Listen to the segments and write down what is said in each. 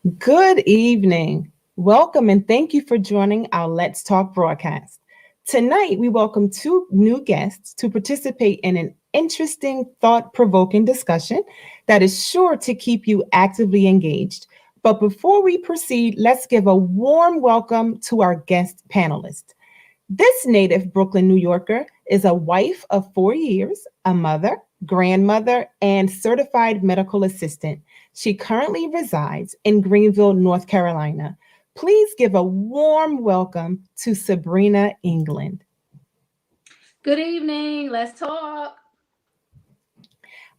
Good evening. Welcome and thank you for joining our Let's Talk broadcast. Tonight, we welcome two new guests to participate in an interesting, thought provoking discussion that is sure to keep you actively engaged. But before we proceed, let's give a warm welcome to our guest panelist. This native Brooklyn, New Yorker is a wife of 4 years, a mother, grandmother, and certified medical assistant. She currently resides in Greenville, North Carolina. Please give a warm welcome to Sabrina England. Good evening. Let's talk.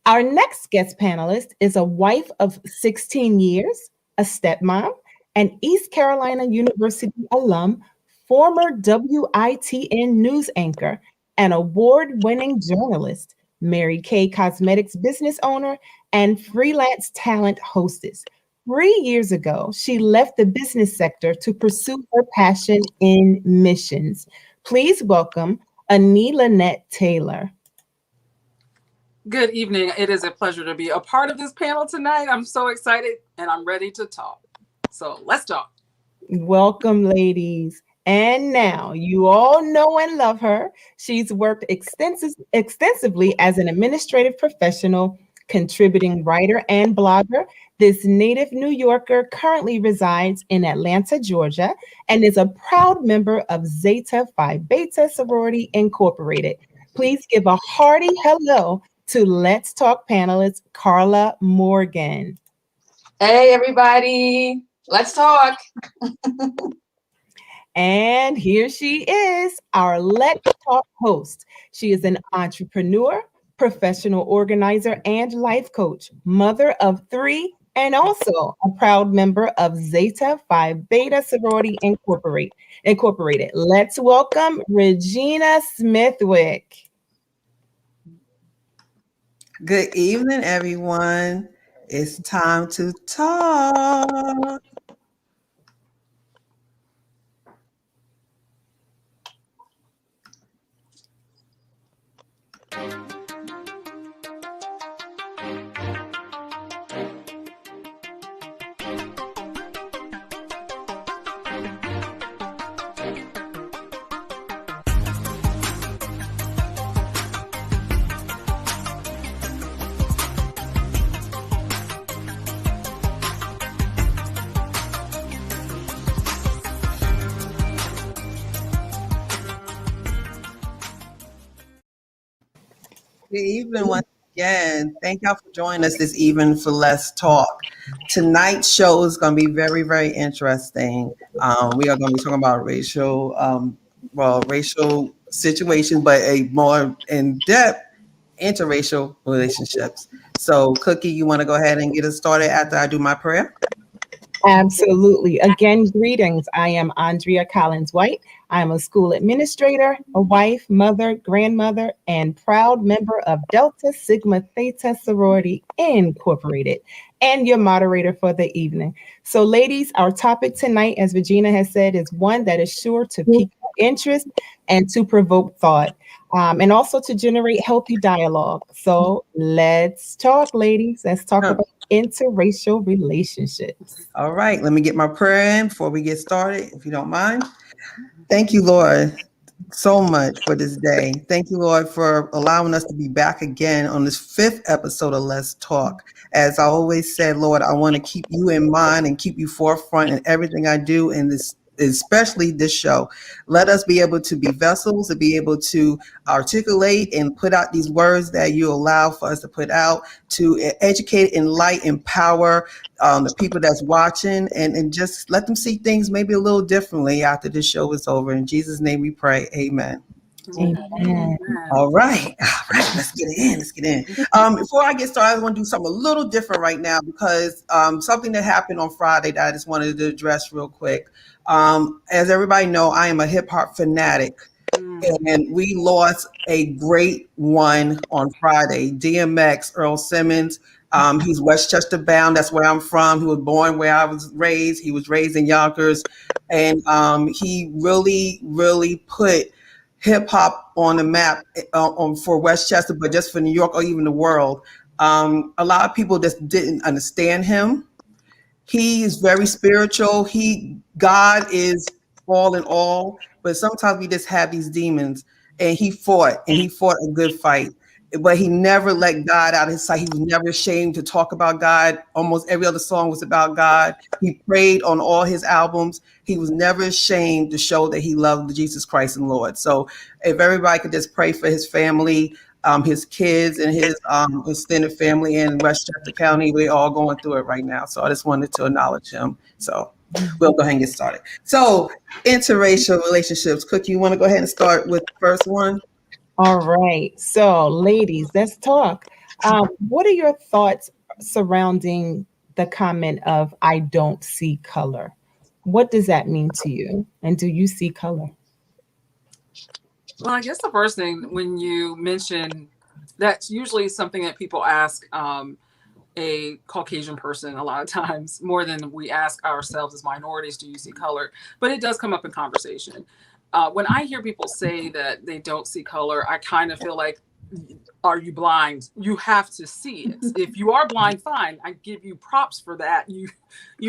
Our next guest panelist is a wife of 16 years, a stepmom, an East Carolina University alum, former WITN news anchor, an award-winning journalist, Mary Kay Cosmetics business owner, and freelance talent hostess. 3 years ago, she left the business sector to pursue her passion in missions. Please welcome Annie Lynette Taylor. Good evening. It is a pleasure to be a part of this panel tonight. I'm so excited and I'm ready to talk. So let's talk. Welcome, ladies. And now you all know and love her. She's worked extensively as an administrative professional, contributing writer and blogger. This native New Yorker currently resides in Atlanta, Georgia, and is a proud member of Zeta Phi Beta Sorority Incorporated. Please give a hearty hello to Let's Talk panelist Carla Morgan. Hey, everybody. Let's talk. And here she is, our Let's Talk host. She is an entrepreneur, professional organizer, and life coach, mother of 3, and also a proud member of Zeta Phi Beta Sorority Incorporated. Let's welcome Regina Smithwick. Good evening, everyone. It's time to talk. Good evening once again. Thank y'all for joining us this evening for Let's Talk. Tonight's show is going to be very, very interesting. We are going to be talking about racial situations, but a more in-depth interracial relationships. So, Cookie, you want to go ahead and get us started after I do my prayer? Absolutely. Again, greetings. I am Andrea Collins White. I am a school administrator, a wife, mother, grandmother, and proud member of Delta Sigma Theta Sorority Incorporated, and your moderator for the evening. So, ladies, our topic tonight, as Regina has said, is one that is sure to pique interest and to provoke thought, and also to generate healthy dialogue. So let's talk, ladies. Let's talk about interracial relationships. All right, let me get my prayer in before we get started, if you don't mind. Thank you, Lord, so much for this day. Thank you, Lord, for allowing us to be back again on this 5th episode of Let's Talk. As I always said, Lord, I want to keep you in mind and keep you forefront in everything I do in this, especially this show. Let us be able to be vessels, to be able to articulate and put out these words that you allow for us to put out, to educate, enlighten, empower the people that's watching, and just let them see things maybe a little differently after this show is over. In Jesus' name we pray, amen. Amen. All right, let's get in. Before I get started, I want to do something a little different right now because something that happened on Friday that I just wanted to address real quick. As everybody know, I am a hip hop fanatic, and we lost a great one on Friday. DMX, Earl Simmons. He's Westchester bound. That's where I'm from. He was born where I was raised. He was raised in Yonkers, and he really, really put hip hop on the map for Westchester, but just for New York or even the world. A lot of people just didn't understand him. He is very spiritual. God is all in all, but sometimes we just have these demons, and he fought a good fight, but he never let God out of his sight. He was never ashamed to talk about God. Almost every other song was about God. He prayed on all his albums. He was never ashamed to show that he loved Jesus Christ and Lord. So if everybody could just pray for his family, his kids and his extended family in Westchester County, we're all going through it right now. So I just wanted to acknowledge him. So we'll go ahead and get started. So interracial relationships. Cookie, you want to go ahead and start with the first one? All right. So ladies, let's talk. What are your thoughts surrounding the comment of "I don't see color"? What does that mean to you? And do you see color? Well, I guess the first thing when you mention, that's usually something that people ask a Caucasian person a lot of times, more than we ask ourselves as minorities, do you see color? But it does come up in conversation. When I hear people say that they don't see color, I kind of feel like, are you blind? You have to see it. If you are blind, fine. I give you props for that. You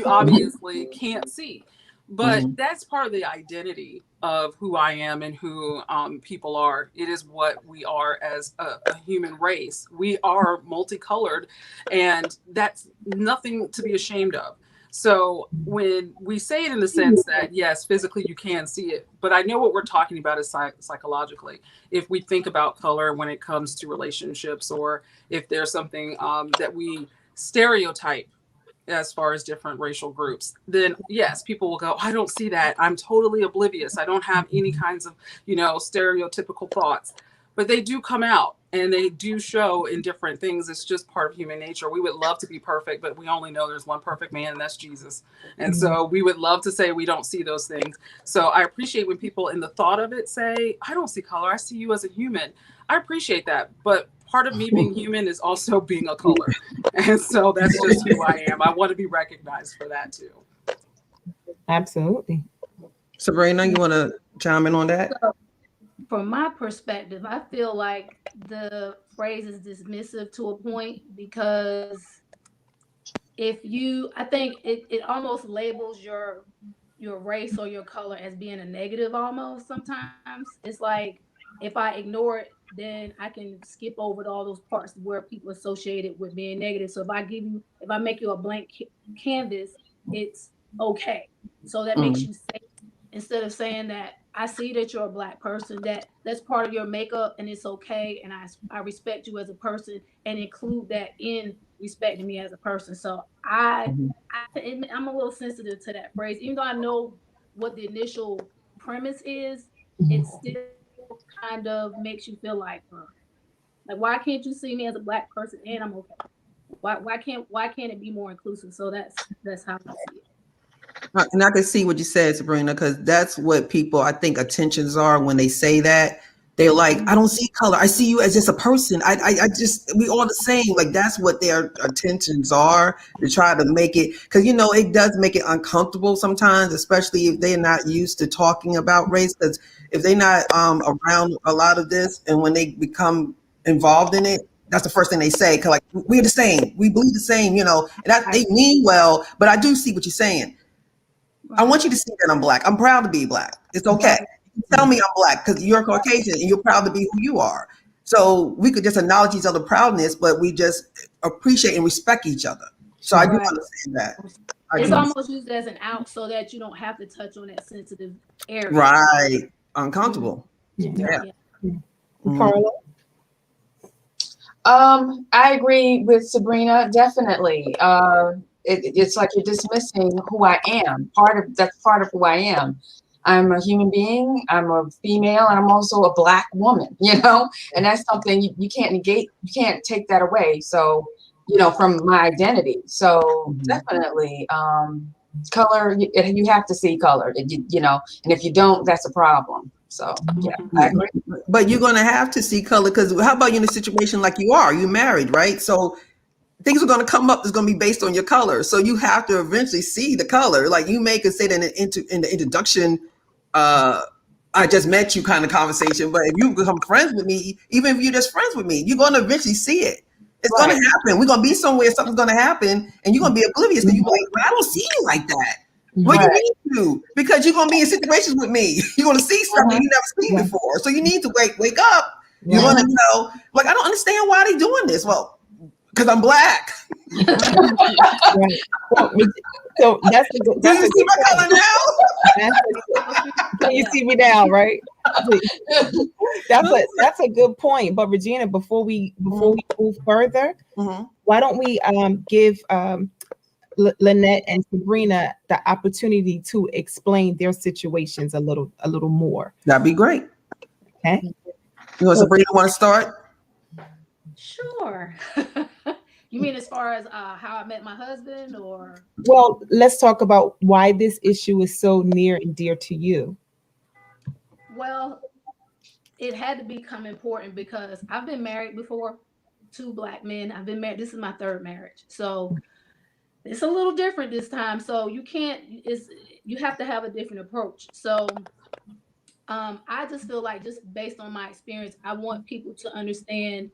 obviously can't see. But that's part of the identity of who I am and who people are. It is what we are as a human race. We are multicolored, and that's nothing to be ashamed of. So when we say it in the sense that, yes, physically you can see it, but I know what we're talking about is psychologically. If we think about color when it comes to relationships, or if there's something that we stereotype as far as different racial groups, then yes, people will go, I don't see that. I'm totally oblivious. I don't have any kinds of, stereotypical thoughts, but they do come out and they do show in different things. It's just part of human nature. We would love to be perfect, but we only know there's one perfect man, and that's Jesus. And so we would love to say we don't see those things. So I appreciate when people in the thought of it say, I don't see color. I see you as a human. I appreciate that. But part of me being human is also being a color. And so that's just who I am. I want to be recognized for that too. Absolutely. Sabrina, you want to chime in on that? So, from my perspective, I feel like the phrase is dismissive to a point, because I think it almost labels your race or your color as being a negative almost sometimes. It's like, if I ignore it, then I can skip over all those parts where people associate it with being negative. So if I make you a blank canvas, it's okay. So that makes you safe, instead of saying that I see that you're a Black person, that's part of your makeup and it's okay. And I respect you as a person, and include that in respecting me as a person. So I'm a little sensitive to that phrase, even though I know what the initial premise is. It still kind of makes you feel like why can't you see me as a Black person and I'm okay? Why can't it be more inclusive? So that's how I see it. And I can see what you said, Sabrina, because that's what people, I think, attentions are when they say that. They're like, I don't see color. I see you as just a person. We all the same. Like, that's what their attentions are, to try to make it, because, it does make it uncomfortable sometimes, especially if they're not used to talking about race. Because if they're not around a lot of this, and when they become involved in it, that's the first thing they say. Cause like, we're the same. We believe the same, and that they mean well, but I do see what you're saying. I want you to see that I'm Black. I'm proud to be Black. It's okay. Tell me I'm Black because you're Caucasian and you're proud to be who you are. So we could just acknowledge each other's proudness, but we just appreciate and respect each other. So I do understand that. It's almost used as an out so that you don't have to touch on that sensitive area. Right. Uncomfortable. Yeah. Carla? I agree with Sabrina, definitely. It's like you're dismissing who I am. That's part of who I am. I'm a human being, I'm a female, and I'm also a Black woman, and that's something you can't negate, you can't take that away. So, from my identity. So definitely, color, you have to see color, and if you don't, that's a problem. So yeah, I agree. But you're going to have to see color, because how about you in a situation like you're married, right? So things are going to come up that's going to be based on your color. So you have to eventually see the color. Like, you may could say that in the introduction, I just met you kind of conversation. But if you become friends with me, even if you're just friends with me, you're going to eventually see it. It's going to happen. We're going to be somewhere, something's going to happen, and you're going to be oblivious. And you're like, well, I don't see you like that. Well, you need to, because you're going to be in situations with me. You're going to see something you never seen before. So you need to wake up. You're going to know, like, I don't understand why they're doing this. Well, because I'm Black. So that's a good. Do you see my color now? Can you see me now, right? That's a good point. But Regina, before we move further, why don't we give Lynette and Sabrina the opportunity to explain their situations a little more? That'd be great. Okay. You want Sabrina want to start? Sure. You mean as far as how I met my husband, or? Well, let's talk about why this issue is so near and dear to you. Well, it had to become important because I've been married before, 2 Black men. I've been married. This is my 3rd marriage. So it's a little different this time. So you have to have a different approach. So I just feel like, just based on my experience, I want people to understand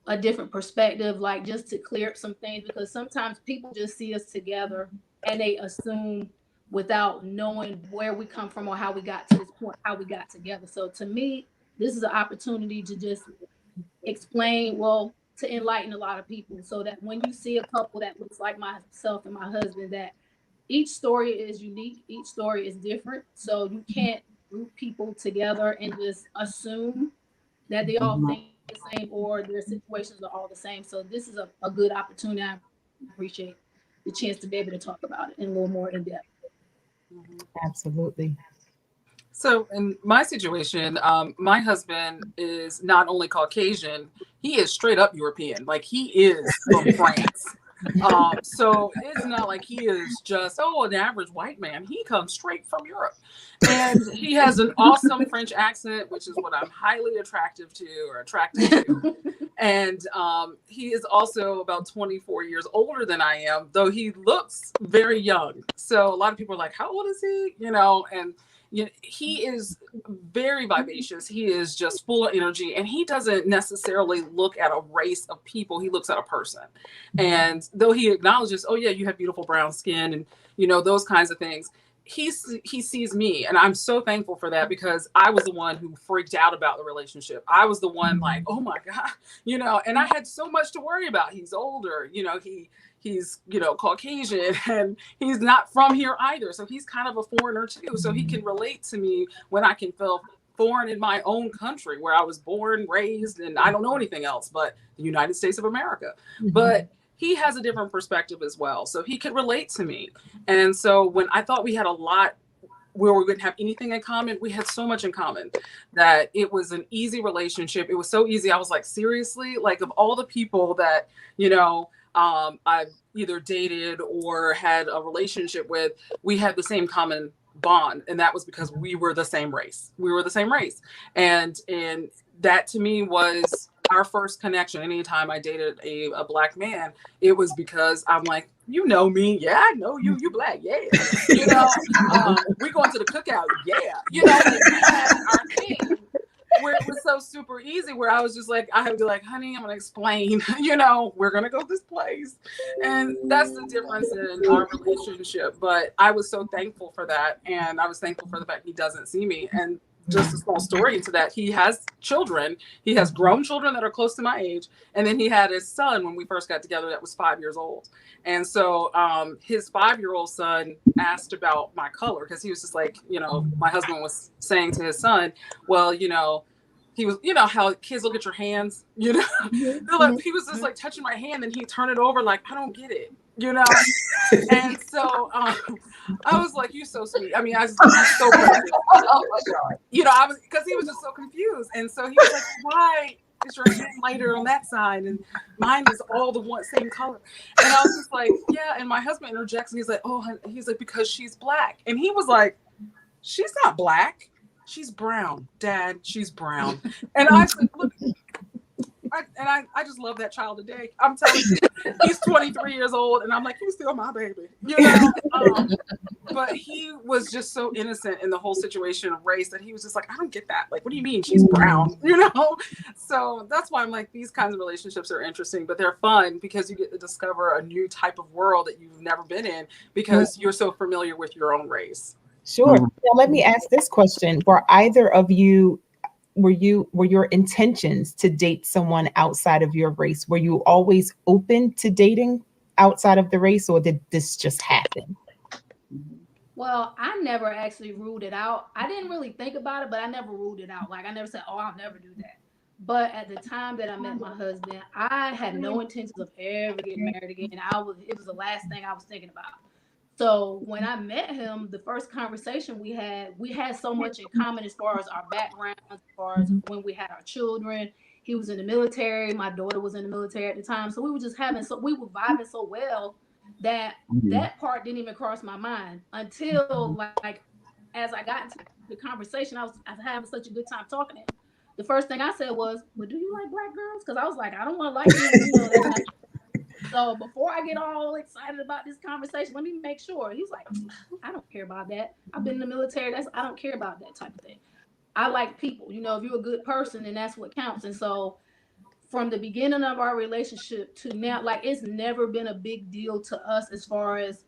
a different perspective, like just to clear up some things, because sometimes people just see us together and they assume without knowing where we come from or how we got to this point, how we got together. So to me, this is an opportunity to just explain, well, to enlighten a lot of people, so that when you see a couple that looks like myself and my husband, that each story is unique, each story is different. So you can't group people together and just assume that they all think the same or their situations are all the same. So this is a good opportunity. I appreciate the chance to be able to talk about it in a little more in depth. Absolutely. So in my situation, my husband is not only Caucasian, he is straight up European. Like, he is from France. So it's not like he is just, an average white man. He comes straight from Europe. And he has an awesome French accent, which is what I'm highly attracted to. And he is also about 24 years older than I am, though he looks very young. So a lot of people are like, how old is he? And he is very vivacious. He is just full of energy, and he doesn't necessarily look at a race of people. He looks at a person. And though he acknowledges, oh yeah, you have beautiful brown skin and those kinds of things, he sees me, and I'm so thankful for that, because I was the one who freaked out about the relationship. I was the one like, oh my God, and I had so much to worry about. He's older, he's Caucasian, and he's not from here either. So he's kind of a foreigner too. So he can relate to me when I can feel foreign in my own country, where I was born, raised, and I don't know anything else but the United States of America. But he has a different perspective as well. So he could relate to me. And so when I thought we had a lot where we wouldn't have anything in common, we had so much in common that it was an easy relationship. It was so easy. I was like, seriously, like, of all the people that, I've either dated or had a relationship with, we had the same common bond. And that was because we were the same race. And that to me was our first connection. Anytime I dated a Black man, it was because I'm like, you know me. Yeah, I know you. You Black. Yeah. We going to the cookout. Yeah. We had our thing where it was so super easy, where I was just like, I had to be like, honey, I'm going to explain, we're going to go this place. And that's the difference in our relationship. But I was so thankful for that. And I was thankful for the fact he doesn't see me. And just a small story into that, he has children. He has grown children that are close to my age. And then he had his son when we first got together that was 5 years old. And so his 5-year-old son asked about my color, because he was just like, my husband was saying to his son, well, he was, how kids look at your hands, They're like, he was just like touching my hand, and he turned it over like, I don't get it, And so I was like, you so sweet. I mean, I was so confused. Because he was just so confused. And so he was like, why is your hand lighter on that side and mine is all the same color? And I was just like, yeah. And my husband interjects, and he's like, because she's Black. And he was like, she's not Black. She's brown, Dad. She's brown. And I said, look, I just love that child today. I'm telling you, he's 23 years old, and I'm like, he's still my baby, you know. But he was just so innocent in the whole situation of race that he was just like, I don't get that. Like, what do you mean she's brown? You know. So that's why I'm like, these kinds of relationships are interesting, but they're fun because you get to discover a new type of world that you've never been in because you're so familiar with your own race. Sure. Now let me ask this question: were either of you were your intentions to date someone outside of your race? Were you always open to dating outside of the race, or did this just happen? Well, I never actually ruled it out. I didn't really think about it, but I never ruled it out. Like I never said, oh, I'll never do that. But at the time that I met my husband, I had no intentions of ever getting married again. It was the last thing I was thinking about. So when I met him, the first conversation we had so much in common as far as our backgrounds, as far as when we had our children. He was in the military. My daughter was in the military at the time. So we were vibing so well that that part didn't even cross my mind until like as I got into the conversation, I was having such a good time talking to him. The first thing I said was, well, do you like black girls? Because I was like, I don't want to like you, you know. So before I get all excited about this conversation, let me make sure. He's like, I don't care about that. I've been in the military. I don't care about that type of thing. I like people. You know, if you're a good person, then that's what counts. And so from the beginning of our relationship to now, like it's never been a big deal to us as far as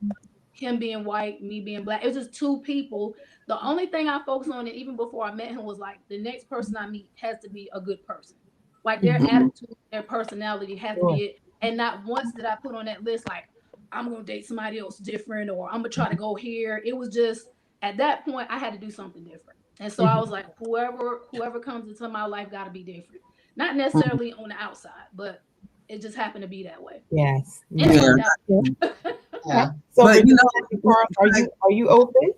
him being white, me being black. It was just two people. The only thing I focused on, and even before I met him, was like the next person I meet has to be a good person. Like their attitude, their personality has to be it. And not once did I put on that list, like, I'm going to date somebody else different or I'm going to try to go here. It was just, at that point, I had to do something different. And so I was like, whoever comes into my life got to be different. Not necessarily on the outside, but it just happened to be that way. Yes. Yeah. So But, Regina and Carla, are you open?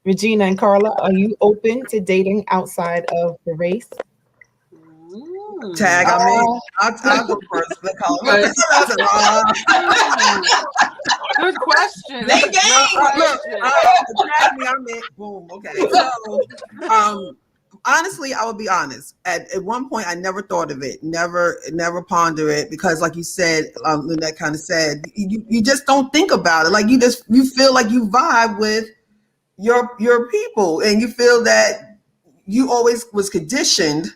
Regina and Carla, are you open to dating outside of the race? Tag, I mean, I'll go first. Good question. They That's a great question. Tag me, I meant boom. Okay. So, honestly, I will be honest. At one point, I never thought of it, never ponder it, because, like you said, Lynette kind of said, you just don't think about it. Like you feel like you vibe with your people, and you feel that you always was conditioned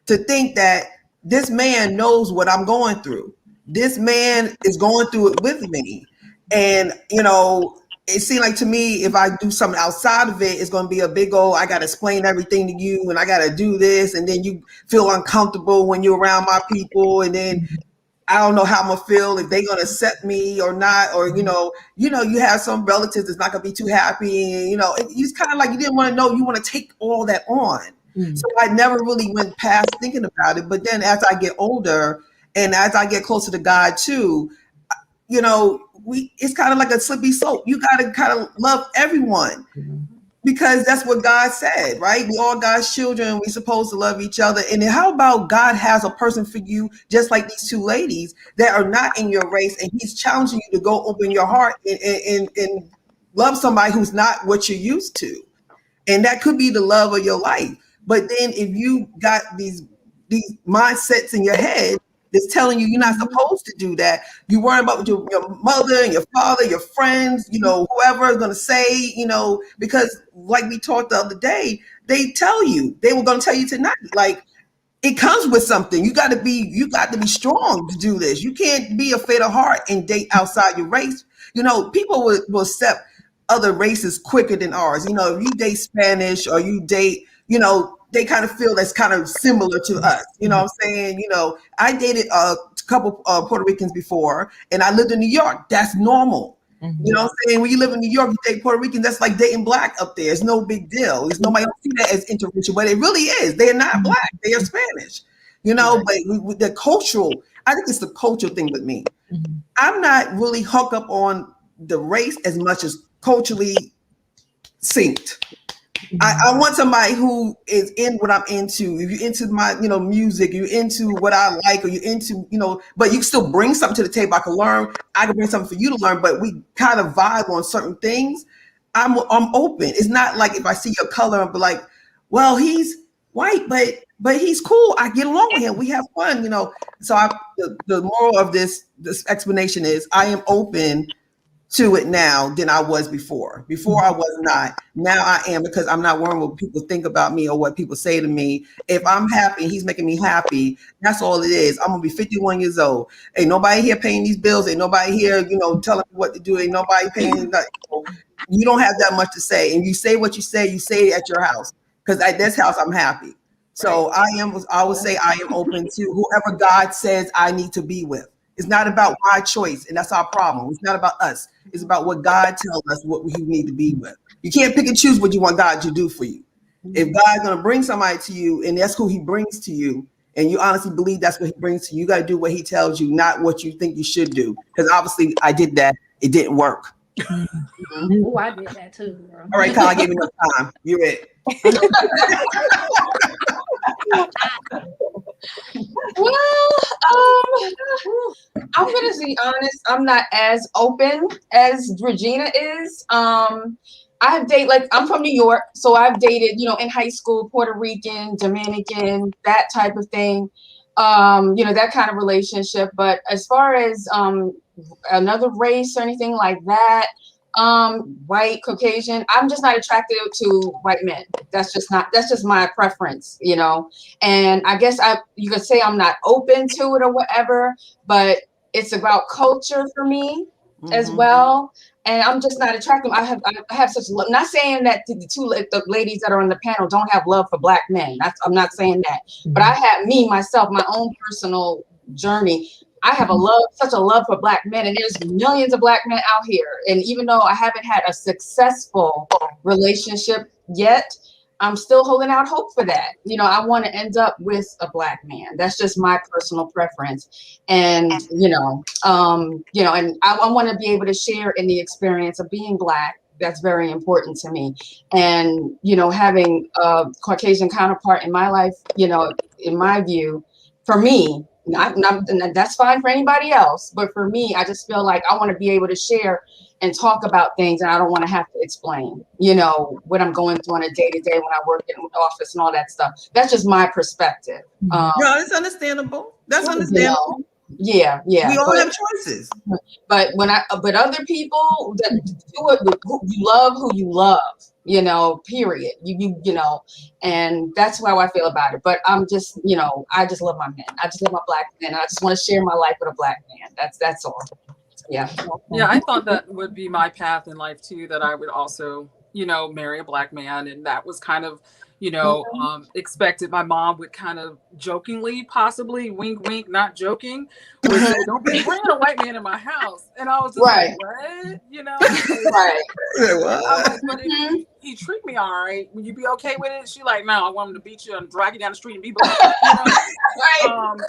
to think that this man knows what I'm going through. This man is going through it with me. And, you know, it seemed like to me, if I do something outside of it, it's going to be a big old, I got to explain everything to you and I got to do this. And then you feel uncomfortable when you're around my people. And then I don't know how I'm going to feel, if they're going to accept me or not. Or, you have some relatives that's not going to be too happy. And, it's kind of like you didn't want to know, you want to take all that on. So I never really went past thinking about it. But then as I get older and as I get closer to God too, it's kind of like a slippery slope. You got to kind of love everyone because that's what God said, right? We all God's children. We're supposed to love each other. And then how about God has a person for you, just like these two ladies that are not in your race, and he's challenging you to go open your heart and love somebody who's not what you're used to. And that could be the love of your life. But then if you got these mindsets in your head that's telling you you're not supposed to do that, you worry about what your mother and your father, your friends, whoever is going to say, because like we talked the other day, they were going to tell you tonight, like it comes with something. You got to be strong to do this. You can't be a faint of heart and date outside your race. People will accept other races quicker than ours. If you date Spanish or you date, they kind of feel that's kind of similar to us. You know what I'm saying? I dated a couple Puerto Ricans before, and I lived in New York. That's normal. You know what I'm saying? When you live in New York, you date Puerto Rican, that's like dating black up there. It's no big deal. Nobody don't see that as interracial, but it really is. They are not black. They are Spanish. But with the cultural, I think it's the cultural thing with me. I'm not really hooked up on the race as much as culturally synced. I want somebody who is in what I'm into. If you're into my, music, you're into what I like, or you're into, but you still bring something to the table. I can learn. I can bring something for you to learn, but we kind of vibe on certain things. I'm open. It's not like if I see your color and be like, well, white, but he's cool. I get along with him. We have fun, you know. So the moral of this explanation is I am open to it now than I was before. Before I was not. Now I am, because I'm not worrying what people think about me or what people say to me. If I'm happy and he's making me happy, that's all it is. I'm gonna be 51 years old. Ain't nobody here paying these bills. Ain't nobody here, you know, telling me what to do. Ain't nobody paying nothing. You don't have that much to say. And you say what you say it at your house. Because at this house, I'm happy. So I would say I am open to whoever God says I need to be with. It's not about my choice, and that's our problem. It's not about us. It's about what God tells us what we need to be with. You can't pick and choose what you want God to do for you. If God's going to bring somebody to you, and that's who he brings to you, and you honestly believe that's what he brings to you, you got to do what he tells you, not what you think you should do. Because obviously I did that. It didn't work. Oh, I did that too, bro. All right, Kyle, I gave you enough time. You're it. Well, I'm gonna be honest. I'm not as open as Regina is. I've dated, like, I'm from New York, so I've dated, you know, in high school, Puerto Rican, Dominican, that type of thing. You know, that kind of relationship. But as far as another race or anything like that, white, Caucasian, I'm just not attracted to white men. That's just my preference, you know. And I guess you could say I'm not open to it or whatever, but it's about culture for me as well. And I'm just not attracted. I have such love. I'm not saying that the ladies that are on the panel don't have love for black men. I'm not saying that. But I have myself, my own personal journey. I have such a love for black men, and there's millions of black men out here. And even though I haven't had a successful relationship yet, I'm still holding out hope for that. You know, I want to end up with a black man. That's just my personal preference. And, and I want to be able to share in the experience of being black. That's very important to me. And, you know, having a Caucasian counterpart in my life, you know, in my view, for me, that's fine for anybody else, but for me, I just feel like I want to be able to share and talk about things, and I don't want to have to explain, you know, what I'm going through on a day-to-day when I work in the office and all that stuff. That's just my perspective. No, it's understandable. That's understandable. You know, yeah. We all have choices. But other people that do it with who you love, you know, period. You know, and that's how I feel about it. But I'm just, you know, I just love my men. I just love my black men. I just want to share my life with a black man. That's all. Yeah. Yeah, I thought that would be my path in life too, that I would also, you know, marry a black man. And that was kind of, you know, expected. My mom would kind of jokingly, possibly, wink, wink, not joking, would say, don't be bringing a white man in my house. And I was just like, what? You know? Right. I was like, but if he treat me all right, would you be okay with it? She like, no, I want him to beat you and drag you down the street and be black. You know? Right.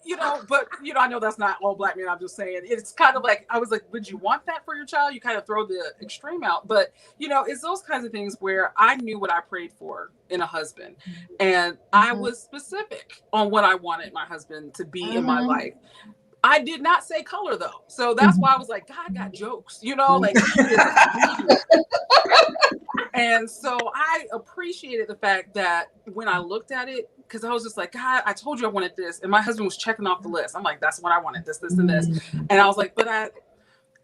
You know, but, you know, I know that's not all black men. I'm just saying it's kind of like, I was like, would you want that for your child? You kind of throw the extreme out. But, you know, it's those kinds of things where I knew what I prayed for in a husband. And I was specific on what I wanted my husband to be in my life. I did not say color, though. So that's why I was like, God got jokes, you know, like. And so I appreciated the fact that when I looked at it, because I was just like, God, I told you I wanted this. And my husband was checking off the list. I'm like, that's what I wanted, this, and this. And I was like, but I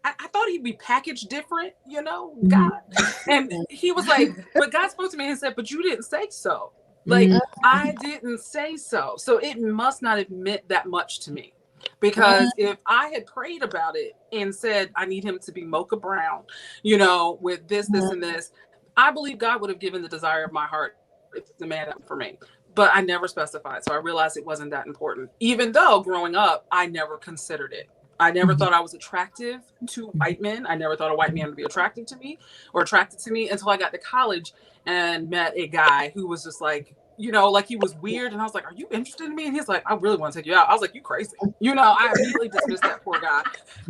thought he'd be packaged different, you know, God. And he was like, but God spoke to me and said, but you didn't say so. Like, I didn't say so. So it must not have meant that much to me. Because if I had prayed about it and said, I need him to be mocha brown, you know, with this, and this, I believe God would have given the desire of my heart if it's a man for me. But I never specified. So I realized it wasn't that important. Even though growing up, I never considered it. I never thought I was attractive to white men. I never thought a white man would be attractive to me or attracted to me until I got to college and met a guy who was just like, you know, like he was weird. And I was like, are you interested in me? And he's like, I really want to take you out. I was like, you crazy. You know, I immediately dismissed that poor guy.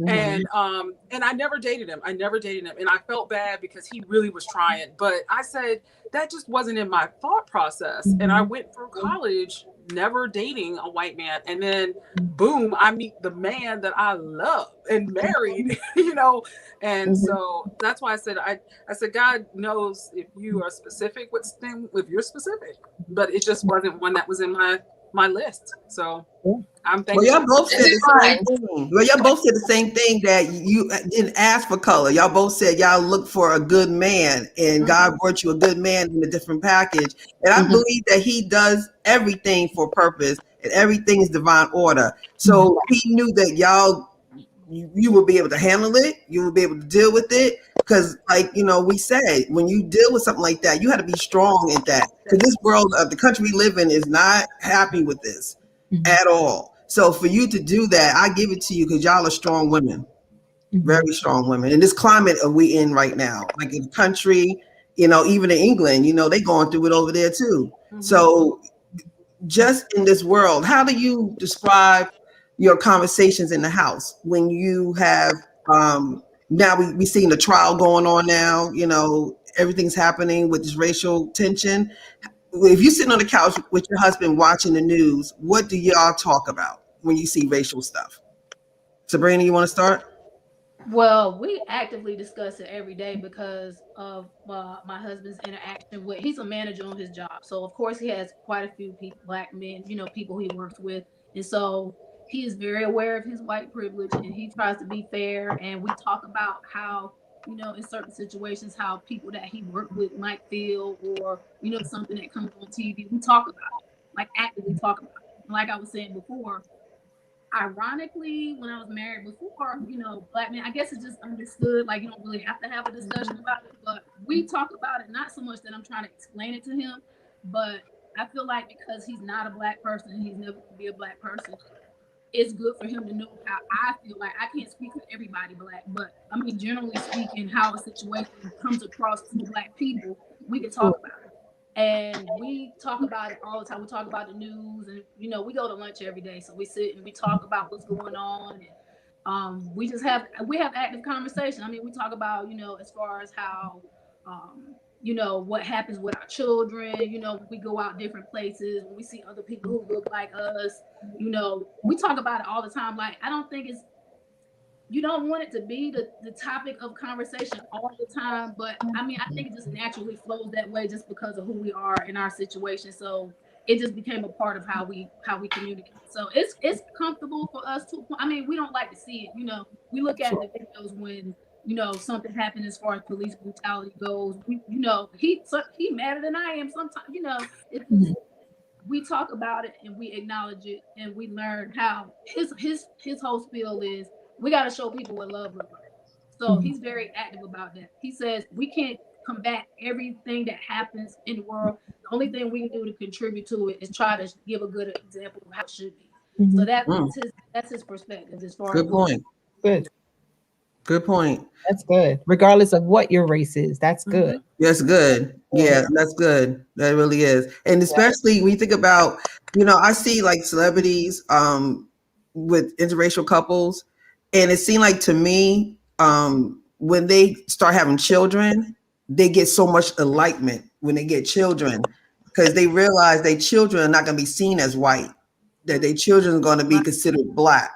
And I never dated him. And I felt bad because he really was trying. But I said, that just wasn't in my thought process. And I went through college never dating a white man, and then boom, I meet the man that I love and married, you know. And so that's why I said God knows if you are specific with things, if you're specific, but it just wasn't one that was in my list. So I'm thankful. Well, y'all both said the same thing. Well, y'all both said the same thing, that you didn't ask for color. Y'all both said y'all look for a good man, and God brought you a good man in a different package. And I believe that he does everything for purpose, and everything is divine order. So he knew that you will be able to handle it. You will be able to deal with it. Because, like, you know, we said, when you deal with something like that, you have to be strong in that. Because this world of the country we live in is not happy with this at all. So for you to do that, I give it to you, because y'all are strong women, very strong women. In this climate we in right now, like in the country, you know, even in England, you know, they going through it over there too. So just in this world, how do you describe your conversations in the house when you have, now we seeing the trial going on now, you know, everything's happening with this racial tension. If you're sitting on the couch with your husband watching the news, what do y'all talk about when you see racial stuff? Sabrina, you want to start? Well, we actively discuss it every day because of my husband's interaction with, he's a manager on his job. So of course he has quite a few people, black men, you know, people he works with. And so he is very aware of his white privilege, and he tries to be fair. And we talk about how, you know, in certain situations, how people that he worked with might feel, or, you know, something that comes on TV. We talk about it, like actively talk about it. Like I was saying before, ironically, when I was married before, you know, black men, I guess it's just understood, like you don't really have to have a discussion about it, but we talk about it, not so much that I'm trying to explain it to him, but I feel like because he's not a black person and he's never going to be a black person, it's good for him to know how I feel. Like, I can't speak for everybody black, but I mean, generally speaking, how a situation comes across to black people, we can talk about it. And we talk about it all the time. We talk about the news, and, you know, we go to lunch every day. So we sit and we talk about what's going on. And we have active conversation. I mean, we talk about, you know, as far as how, you know, what happens with our children, you know, we go out different places, when we see other people who look like us, you know, we talk about it all the time. Like, I don't think you don't want it to be the topic of conversation all the time, but I mean, I think it just naturally flows that way just because of who we are in our situation. So it just became a part of how we communicate. So it's comfortable for us to, I mean, we don't like to see it, you know, we look at the videos when, you know, something happened as far as police brutality goes. You know, he madder than I am sometimes, you know. We talk about it and we acknowledge it, and we learn how his whole spiel is, we got to show people what love looks like. So he's very active about that. He says we can't combat everything that happens in the world. The only thing we can do to contribute to it is try to give a good example of how it should be. So that's his perspective as far as good point. Good point. That's good. Regardless of what your race is, that's good. That's good. Yeah, that's good. That really is. And especially when you think about, you know, I see like celebrities with interracial couples, and it seemed like to me, when they start having children, they get so much enlightenment when they get children, because they realize their children are not going to be seen as white, that their children are going to be considered black.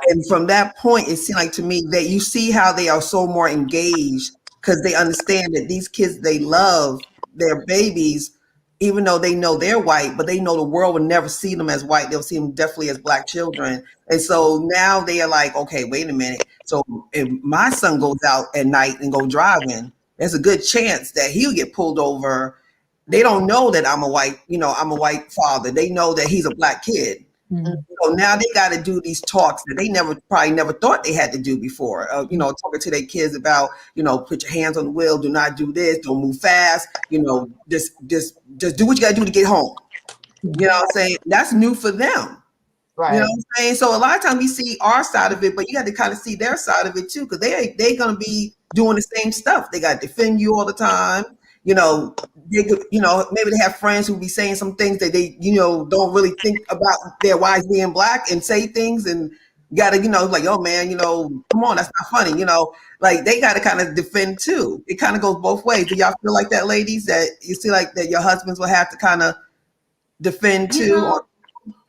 And from that point, it seemed like to me that you see how they are so more engaged, because they understand that these kids, they love their babies, even though they know they're white, but they know the world will never see them as white. They'll see them definitely as black children. And so now they are like, okay, wait a minute. So if my son goes out at night and go driving, there's a good chance that he'll get pulled over. They don't know that I'm a white father. They know that he's a black kid. So now they got to do these talks that they probably never thought they had to do before. You know, talking to their kids about, you know, put your hands on the wheel, do not do this, don't move fast, you know, just do what you got to do to get home. You know what I'm saying? That's new for them. Right. You know what I'm saying? So a lot of times we see our side of it, but you got to kind of see their side of it too, because they're going to be doing the same stuff. They got to defend you all the time. You know, maybe they have friends who be saying some things that they, you know, don't really think about their wives being black, and say things, and got to, you know, like, oh man, you know, come on, that's not funny. You know, like they got to kind of defend too. It kind of goes both ways. Do y'all feel like that, ladies, that you see like that your husbands will have to kind of defend You too? know,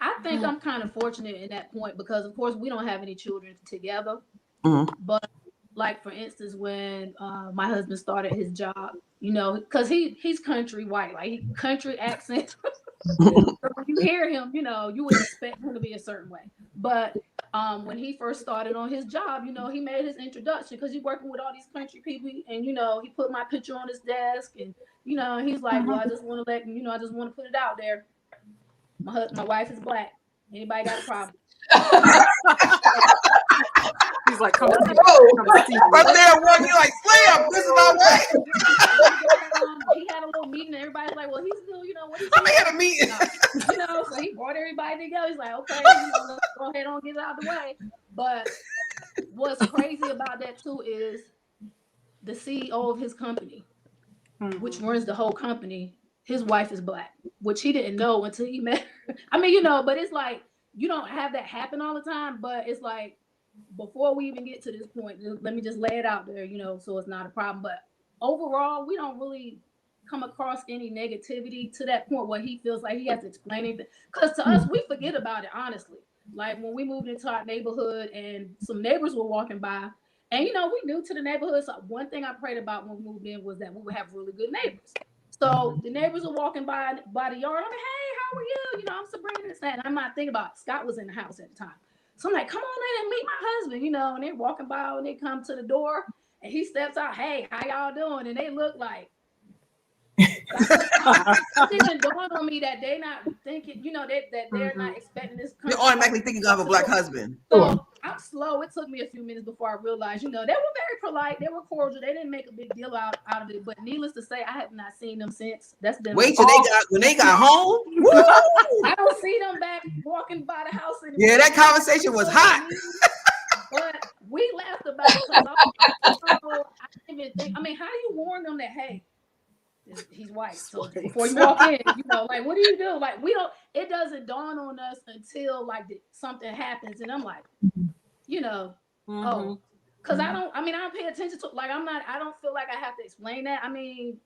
I think I'm kind of fortunate in that point because, of course, we don't have any children together. Mhm. But like for instance, when my husband started his job, you know, because he's country white, like country accent. So when you hear him, you know, you would expect him to be a certain way. But when he first started on his job, you know, he made his introduction because he's working with all these country people, and you know, he put my picture on his desk, and you know, he's like, "Well, I just want to I just want to put it out there. My wife is black. Anybody got a problem?" He's like, come Bro, to see right there, one, you like, Slam, this is my way. He had a little meeting, and everybody's like, "Well, he's still, you know, what he's Let me have a meeting. you know." So he brought everybody together. He's like, "Okay, you know, let's go ahead and get it out of the way." But what's crazy about that too is the CEO of his company, which runs the whole company. His wife is black, which he didn't know until he met her. I mean, you know, but it's like you don't have that happen all the time. But it's like before we even get to this point, let me just lay it out there, you know, so it's not a problem. But overall, we don't really come across any negativity to that point where he feels like he has to explain anything. Because to us, we forget about it, honestly. Like when we moved into our neighborhood and some neighbors were walking by, and you know, we new to the neighborhood. So one thing I prayed about when we moved in was that we would have really good neighbors. So the neighbors were walking by the yard. I'm like, "Hey, how are you? You know, I'm Sabrina." And I'm not thinking about it. Scott was in the house at the time. So I'm like, "Come on in and meet my husband," you know, and they're walking by and they come to the door and he steps out, "Hey, how y'all doing?" And they look like, it didn't dawn on me that they're not thinking, you know, that they're not expecting this. You automatically think you have a black husband. So I'm slow. It took me a few minutes before I realized, you know, they were very polite. They were cordial. They didn't make a big deal out of it. But needless to say, I have not seen them since. That's been Wait till when they got home. Woo! I don't see them back walking by the house anymore. Yeah, that conversation was hot. But we laughed about it because I didn't even think. I mean, how do you warn them that, hey, he's white? So before you walk in, you know, like, what do you do? Like, we don't. It doesn't dawn on us until like something happens, and I'm like, you know, oh, because I don't pay attention to. Like, I don't feel like I have to explain that. I mean,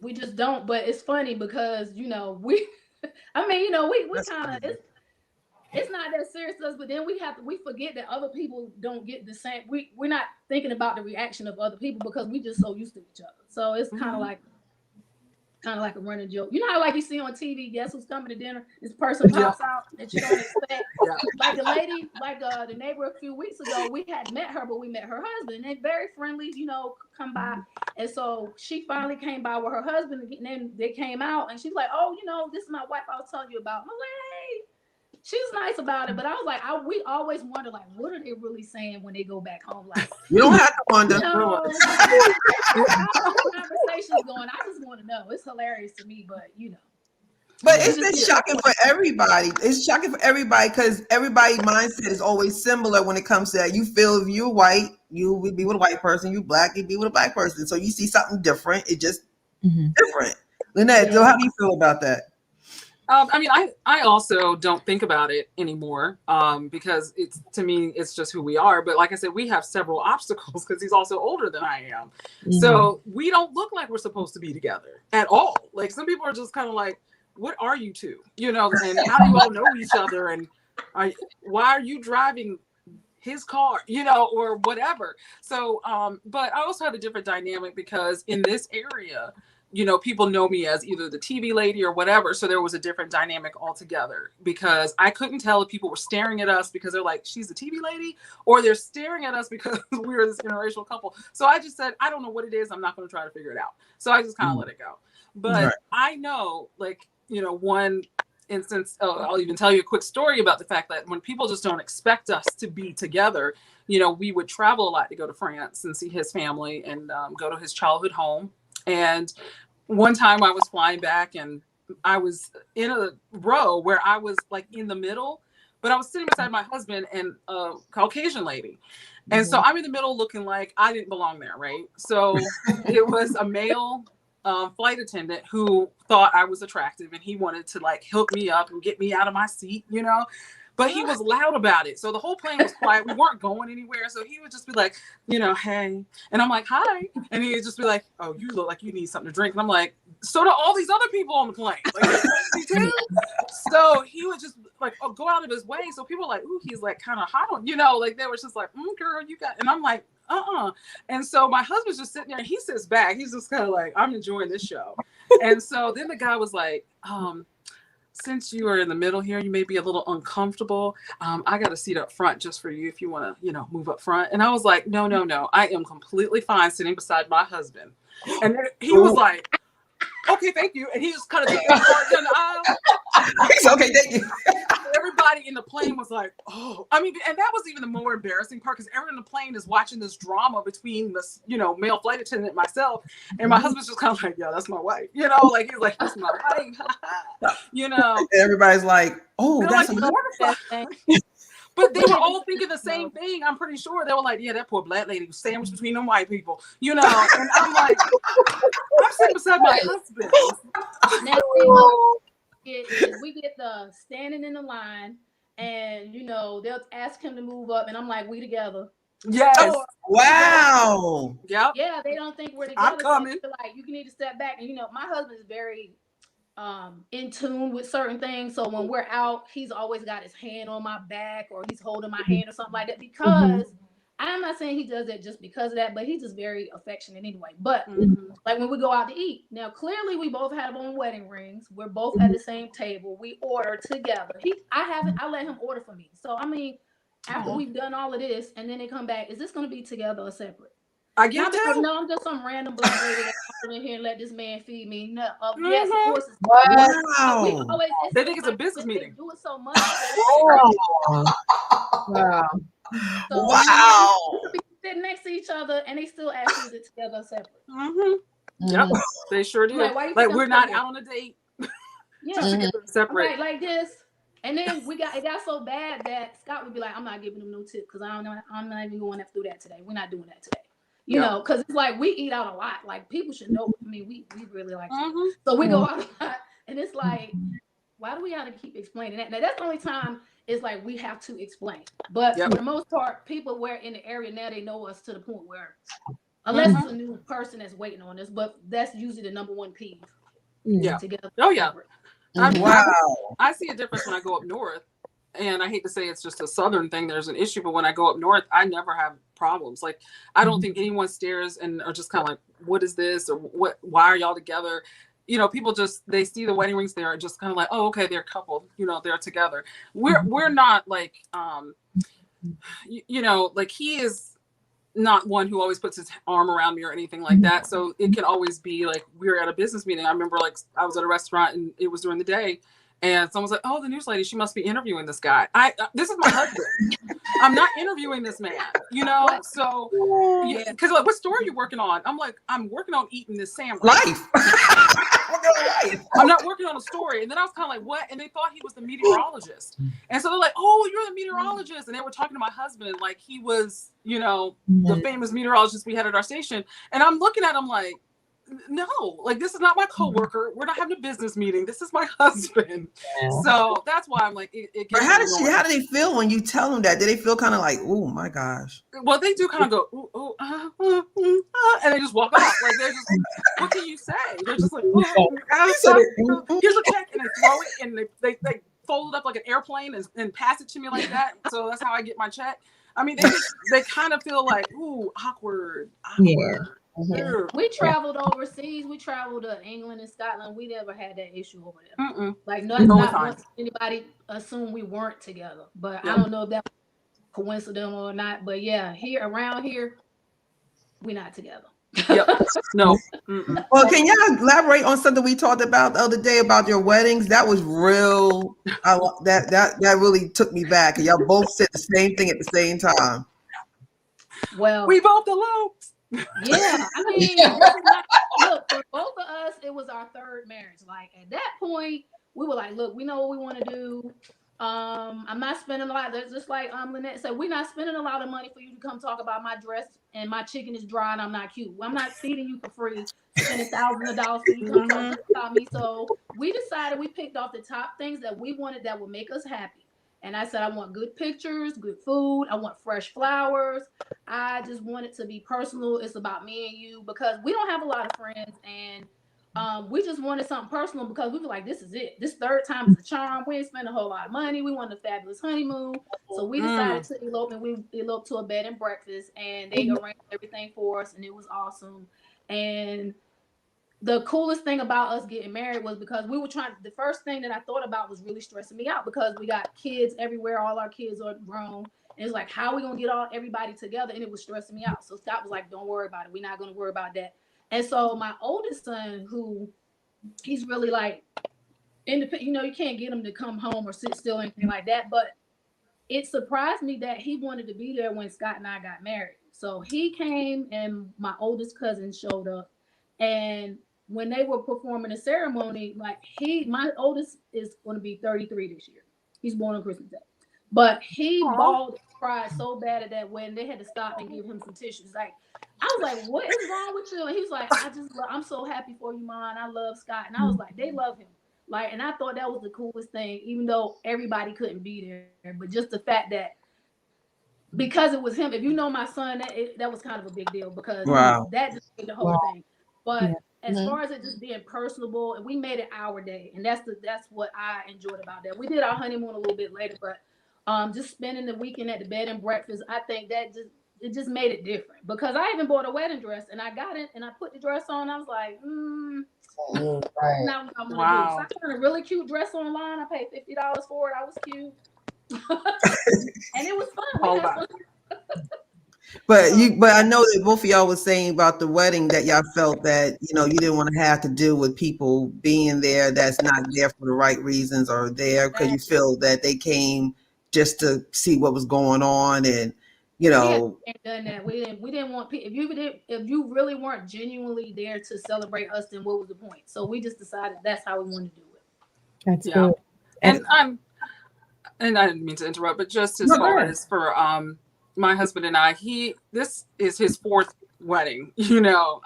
we just don't. But it's funny because you know we kind of. It's not that serious to us, but then we forget that other people don't get the same. We're not thinking about the reaction of other people because we just so used to each other. So it's kind of like a running joke. You know how like you see on TV, guess who's coming to dinner? This person pops out that you don't expect. Like the lady, like the neighbor a few weeks ago, we had met her, but we met her husband. And they're very friendly, you know, come by. And so she finally came by with her husband, and then they came out, and she's like, "Oh, you know, this is my wife I was telling you about." I'm like, "Hey." She's nice about it, but I was like, we always wonder, like, what are they really saying when they go back home? Like, you don't have to wonder. You know, how conversations going? I just want to know. It's hilarious to me, but you know. But it's been shocking for everybody. It's shocking for everybody because everybody's mindset is always similar when it comes to that. You feel if you're white, you would be with a white person. You black, you'd be with a black person. So you see something different. It's just different. Lynette, so how do you feel about that? I mean, I also don't think about it anymore because to me, it's just who we are. But like I said, we have several obstacles because he's also older than I am. So we don't look like we're supposed to be together at all. Like some people are just kind of like, what are you two? You know, and how do you all know each other? And why are you driving his car, you know, or whatever. So, but I also have a different dynamic because in this area, you know, people know me as either the TV lady or whatever. So there was a different dynamic altogether because I couldn't tell if people were staring at us because they're like, she's the TV lady, or they're staring at us because we were this interracial couple. So I just said, I don't know what it is. I'm not going to try to figure it out. So I just kind of let it go. But I know, like, you know, one instance, I'll even tell you a quick story about the fact that when people just don't expect us to be together, you know, we would travel a lot to go to France and see his family and go to his childhood home. And one time I was flying back and I was in a row where I was like in the middle, but I was sitting beside my husband and a Caucasian lady. And so I'm in the middle looking like I didn't belong there, right? So it was a male flight attendant who thought I was attractive and he wanted to like hook me up and get me out of my seat, you know? but he was loud about it. So the whole plane was quiet. We weren't going anywhere. So he would just be like, hey. And I'm like, hi. And he'd just be like, oh, you look like you need something to drink. And I'm like, so do all these other people on the plane. Like, so he would just like go out of his way. So people were like, ooh, he's like kind of hot on, like they were just like, girl, you got, and I'm like, And so my husband's just sitting there and he sits back. He's just kind of like, I'm enjoying this show. And so then the guy was like, since you are in the middle here, you may be a little uncomfortable. I got a seat up front just for you if you want to, move up front. And I was like, no. I am completely fine sitting beside my husband. And then he was like, okay, thank you. And he just kind of took that part down the aisle. He's okay, thank you. Everybody in the plane was like, oh, I mean, and that was even the more embarrassing part because everyone in the plane is watching this drama between this, male flight attendant and myself. And my husband's just kind of like, yeah, that's my wife. Like, he's like, that's my wife. And everybody's like, oh, that's like, but they were all thinking the same thing. I'm pretty sure they were like, yeah, that poor black lady was sandwiched between them white people, And I'm like, I'm sitting beside my husband. Now, we get the standing in the line and, they'll ask him to move up. And I'm like, we together. Yes. Wow. Yep. Yeah, they don't think we're together. I'm coming. So like, you need to step back. And, my husband is very in tune with certain things. So when we're out, he's always got his hand on my back or he's holding my hand or something like that because I'm not saying he does it just because of that, but he's just very affectionate anyway. But like when we go out to eat, now clearly we both have on wedding rings. We're both at the same table. We order together. I let him order for me. So I mean, after we've done all of this and then they come back, is this going to be together or separate? I get that. No, I'm just some random black lady that comes in here and let this man feed me. No, yes, of course. It's wow. They think it's a business meeting. They do it so much. Wow. So wow. We could be sitting next to each other and they still ask us it together or separate. Yep, they sure do. Like we're not out on a date. Yeah, separate. Right, like this. And then it got so bad that Scott would be like, I'm not giving him no tip because I'm not even going through that today. We're not doing that today. Because it's like we eat out a lot. Like people should know. I mean, we really like to. So we go out a lot, and it's like, why do we have to keep explaining that? Now that's the only time it's like we have to explain. But for the most part, people where in the area now they know us to the point where, unless it's a new person that's waiting on us, but that's usually the number one peeve. Together. Oh yeah. Wow. I see a difference when I go up north. And I hate to say it's just a Southern thing, there's an issue, but when I go up north, I never have problems. Like, I don't think anyone stares and are just kind of like, what is this? Or why are y'all together? People they see the wedding rings, they're just kind of like, oh, okay, they're a couple, they're together. We're not like, like he is not one who always puts his arm around me or anything like that. So it can always be like, we're at a business meeting. I remember like I was at a restaurant and it was during the day. And someone's like, oh, the news lady, she must be interviewing this guy. This is my husband. I'm not interviewing this man, So, because like, what store are you working on? I'm like, I'm working on eating this sandwich. Life. I'm not working on a story. And then I was kind of like, what? And they thought he was the meteorologist. And so they're like, oh, you're the meteorologist. And they were talking to my husband like he was, the famous meteorologist we had at our station. And I'm looking at him like, no, like this is not my coworker. We're not having a business meeting. This is my husband. So that's why I'm like, it gets how do they feel when you tell them that? Do they feel kind of like, oh my gosh? Well, they do kind of go, ooh, and they just walk off. Like they're just like, what can you say? They're just like, here's a check, and they throw it, and they fold it up like an airplane and pass it to me like that. So that's how I get my check. I mean, they kind of feel like, ooh, awkward. Yeah. We traveled overseas. We traveled to England and Scotland. We never had that issue over there. Like not once anybody assumed we weren't together. But I don't know if that was coincidental or not. But yeah, around here, we're not together. No. Well, can y'all elaborate on something we talked about the other day about your weddings? That was real. That really took me back. And y'all both said the same thing at the same time. Well, we both eloped. Yeah, I mean, look, for both of us, it was our third marriage. Like at that point, we were like, look, we know what we want to do. I'm not spending a lot. That's just like Lynette said, we're not spending a lot of money for you to come talk about my dress and my chicken is dry and I'm not cute. I'm not feeding you for free, spending thousands of dollars for you to come talk about me. So we decided, we picked off the top things that we wanted that would make us happy. And I said, I want good pictures, good food. I want fresh flowers. I just want it to be personal. It's about me and you, because we don't have a lot of friends, and we just wanted something personal because we were like, this is it. This third time is the charm. We ain't spent a whole lot of money. We wanted a fabulous honeymoon. So we decided to elope, and we eloped to a bed and breakfast, and they arranged everything for us, and it was awesome. And the coolest thing about us getting married was because we were trying, the first thing that I thought about was really stressing me out, because we got kids everywhere. All our kids are grown. And it's like, how are we going to get everybody together? And it was stressing me out. So Scott was like, don't worry about it. We're not going to worry about that. And so my oldest son, who he's really like independent, you know, you can't get him to come home or sit still or anything like that. But it surprised me that he wanted to be there when Scott and I got married. So he came, and my oldest cousin showed up. And when they were performing the ceremony, like my oldest is going to be 33 this year. He's born on Christmas Day. But he bawled and cried so bad at that wedding, they had to stop and give him some tissues. Like, I was like, what is wrong with you? And he was like, I'm so happy for you, Mom. I love Scott. And I was like, they love him. Like, and I thought that was the coolest thing, even though everybody couldn't be there. But just the fact that, because it was him, if you know my son, that was kind of a big deal, because that just made the whole thing. But as far as it just being personable, and we made it our day, and that's what I enjoyed about that. We did our honeymoon a little bit later, but just spending the weekend at the bed and breakfast, I think that just made it different, because I even bought a wedding dress, and I got it and I put the dress on. I was like, Right. not what I want to do. So I found a really cute dress online. I paid $50 for it. I was cute. And it was fun. We had fun. But I know that both of y'all was saying about the wedding that y'all felt that, you know, you didn't want to have to deal with people being there that's not there for the right reasons, or there because you feel that they came just to see what was going on, and you know. We done that. We didn't want people. If you really weren't genuinely there to celebrate us, then what was the point? So we just decided that's how we wanted to do it. That's good. And I didn't mean to interrupt, but just as far as for my husband and I, this is his fourth wedding, you know,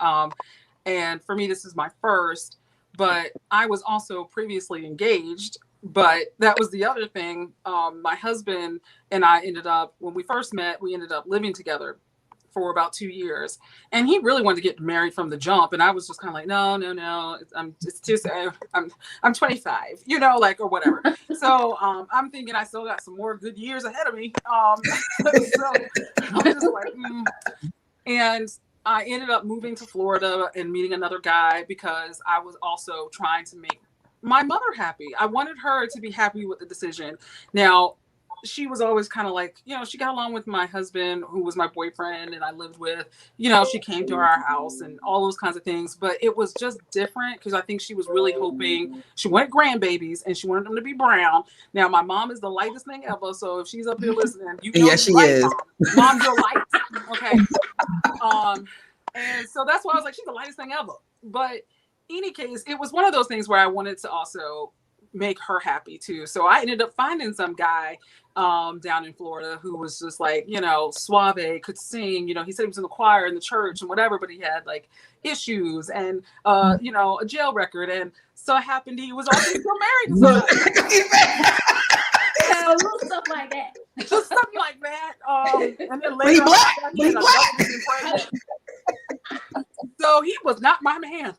and for me this is my first, but I was also previously engaged. But that was the other thing. My husband and I when we first met, we ended up living together for about 2 years, and he really wanted to get married from the jump, and I was just kind of like, no, it's too soon. I'm 25, you know, like, or whatever. So I'm thinking I still got some more good years ahead of me. So I'm just like, and I ended up moving to Florida and meeting another guy, because I was also trying to make my mother happy. I wanted her to be happy with the decision. Now, she was always kind of like, you know, she got along with my husband, who was my boyfriend and I lived with, you know, she came to our house and all those kinds of things. But it was just different, because I think she was really hoping, she wanted grandbabies and she wanted them to be brown. Now, my mom is the lightest thing ever. So if she's up here listening, you know, yes, she is. Mom, you're light. Okay. And so that's why I was like, she's the lightest thing ever. But in any case, it was one of those things where I wanted to also make her happy too. So I ended up finding some guy down in Florida who was just like, you know, suave, could sing, you know, he said he was in the choir in the church and whatever, but he had like issues and you know, a jail record, and so it happened he was also still married to somebody. So little stuff like that. Just something like that. And then later so he was not my man.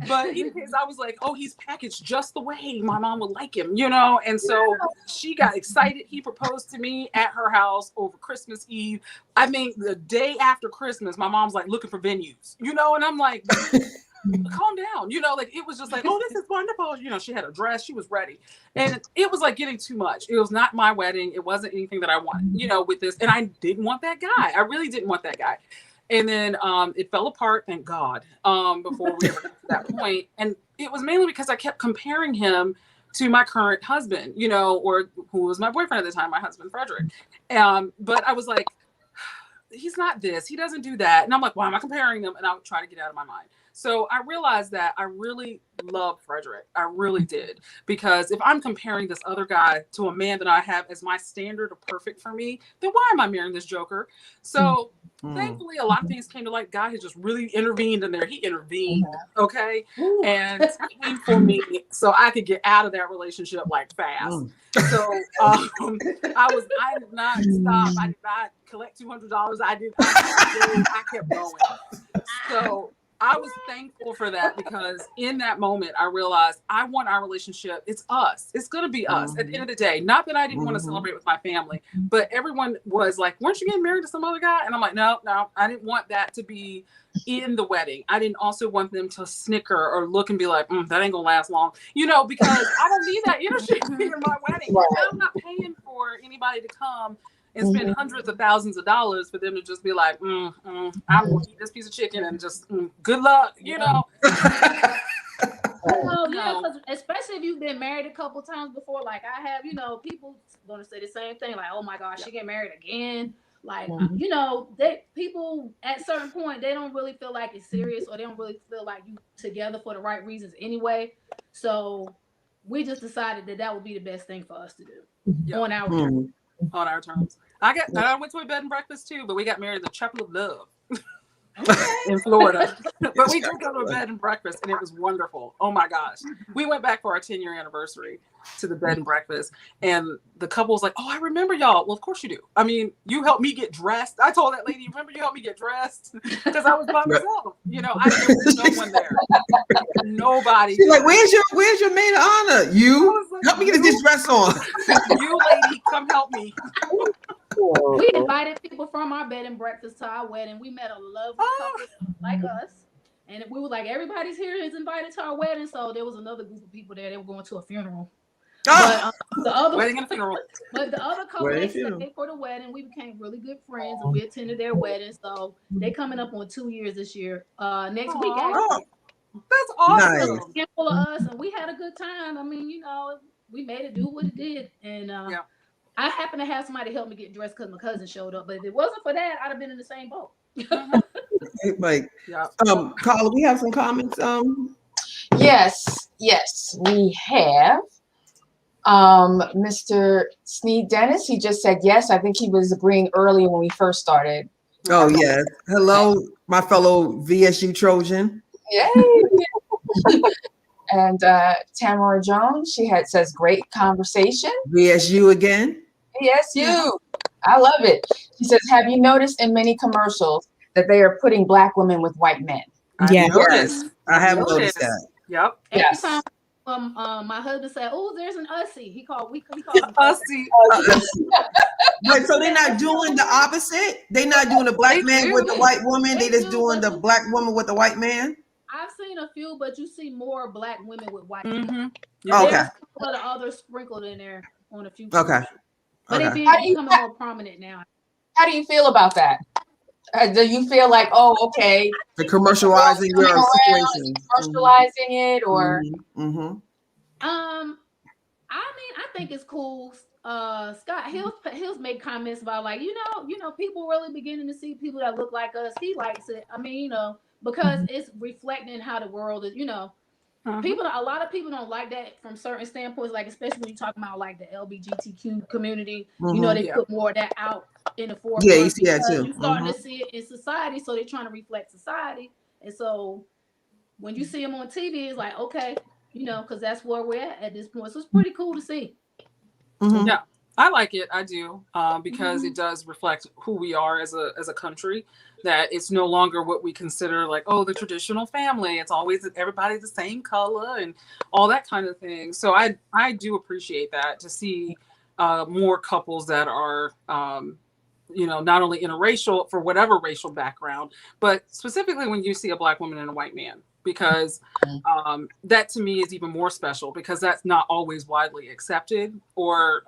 But in case I was like, oh, he's packaged just the way my mom would like him, you know? And so she got excited. He proposed to me at her house over Christmas Eve. I mean, the day after Christmas, my mom's like looking for venues, you know? And I'm like, calm down, you know, like it was just like, oh, this is wonderful. You know, she had a dress, she was ready. And it was like getting too much. It was not my wedding. It wasn't anything that I wanted, you know, with this. And I didn't want that guy. I really didn't want that guy. And then it fell apart, thank God, before we ever got to that point. And it was mainly because I kept comparing him to my current husband, you know, or who was my boyfriend at the time, my husband, Frederick. But I was like, he's not this, he doesn't do that. And I'm like, why am I comparing them? And I would try to get out of my mind. So I realized that I really love Frederick. I really did. Because if I'm comparing this other guy to a man that I have as my standard of perfect for me, then why am I marrying this joker? So thankfully, a lot of things came to light. God has just really intervened in there. He intervened, okay? And came for me so I could get out of that relationship like fast. So I did not stop. I did not collect $200. I kept going. So I was thankful for that, because in that moment I realized I want our relationship. It's us. It's going to be us at the end of the day. Not that I didn't want to celebrate with my family, but everyone was like, weren't you getting married to some other guy? And I'm like, no, I didn't want that to be in the wedding. I didn't also want them to snicker or look and be like, that ain't gonna last long, because I don't need that energy in my wedding. I'm not paying for anybody to come and spend hundreds of thousands of dollars for them to just be like, I'm gonna eat this piece of chicken and just good luck, Well, yeah, because especially if you've been married a couple times before, like I have, people gonna say the same thing, like, oh my gosh, she get married again. Like, people at a certain point, they don't really feel like it's serious, or they don't really feel like you together for the right reasons anyway. So we just decided that would be the best thing for us to do on our terms. On our terms. I went to a bed and breakfast too, but we got married at the Chapel of Love in Florida. But we did go to a bed and breakfast, and it was wonderful. Oh my gosh. We went back for our 10-year anniversary to the bed and breakfast, and the couple was like, oh, I remember y'all. Well, of course you do. I mean, you helped me get dressed. I told that lady, remember you helped me get dressed? Because I was by myself. I there was no one there. Nobody. She's like, where's your maid of honor? You like, help me get this dress on. You lady, come help me. We invited people from our bed and breakfast to our wedding. We met a lovely couple like us. And we were like, everybody's here is invited to our wedding. So there was another group of people there. They were going to a funeral. But the other wedding and funeral. But the other couple, they stayed for the wedding. We became really good friends, and we attended their wedding. So they coming up on 2 years this year. Next week, actually. That's awesome. Nice. Handful of us, and we had a good time. I mean, we made it do what it did, and I happened to have somebody help me get dressed because my cousin showed up. But if it wasn't for that, I'd have been in the same boat. Like, Carla, we have some comments. Yes, we have. Mr. Sneed Dennis, he just said yes. I think he was agreeing earlier when we first started. Oh yes. Hello, my fellow VSU Trojan. Yay. And Tamara Jones, says great conversation. VSU again. VSU. I love it. She says, have you noticed in many commercials that they are putting Black women with white men? Yes. I have noticed that. Yep. Every time my husband said, "Oh, there's an Ussie." He called him Ussie. But so they're not doing the opposite. They're not doing the black man with the white woman. They just doing the black woman with the white man. I've seen a few, but you see more Black women with white men. Okay. There's a lot of others sprinkled in there on a few. Okay. But it's becoming more prominent now. How do you feel about that? Do you feel like, oh, okay, the commercializing your situation, commercializing it, or? I mean, I think it's cool. Scott Hill's made comments about like, people really beginning to see people that look like us. He likes it. I mean, because it's reflecting how the world is. A lot of people don't like that from certain standpoints, like especially when you talk about like the LGBTQ community. They put more of that out in the forefront. Yeah, you see that too. You're starting to see it in society, so they're trying to reflect society. And so when you see them on TV, it's like, okay, because that's where we're at this point. So it's pretty cool to see. Yeah, I like it. I do, because it does reflect who we are as a country. That it's no longer what we consider like, oh, the traditional family. It's always everybody the same color and all that kind of thing. So I do appreciate that, to see more couples that are, not only interracial for whatever racial background, but specifically when you see a Black woman and a white man, because that to me is even more special, because that's not always widely accepted or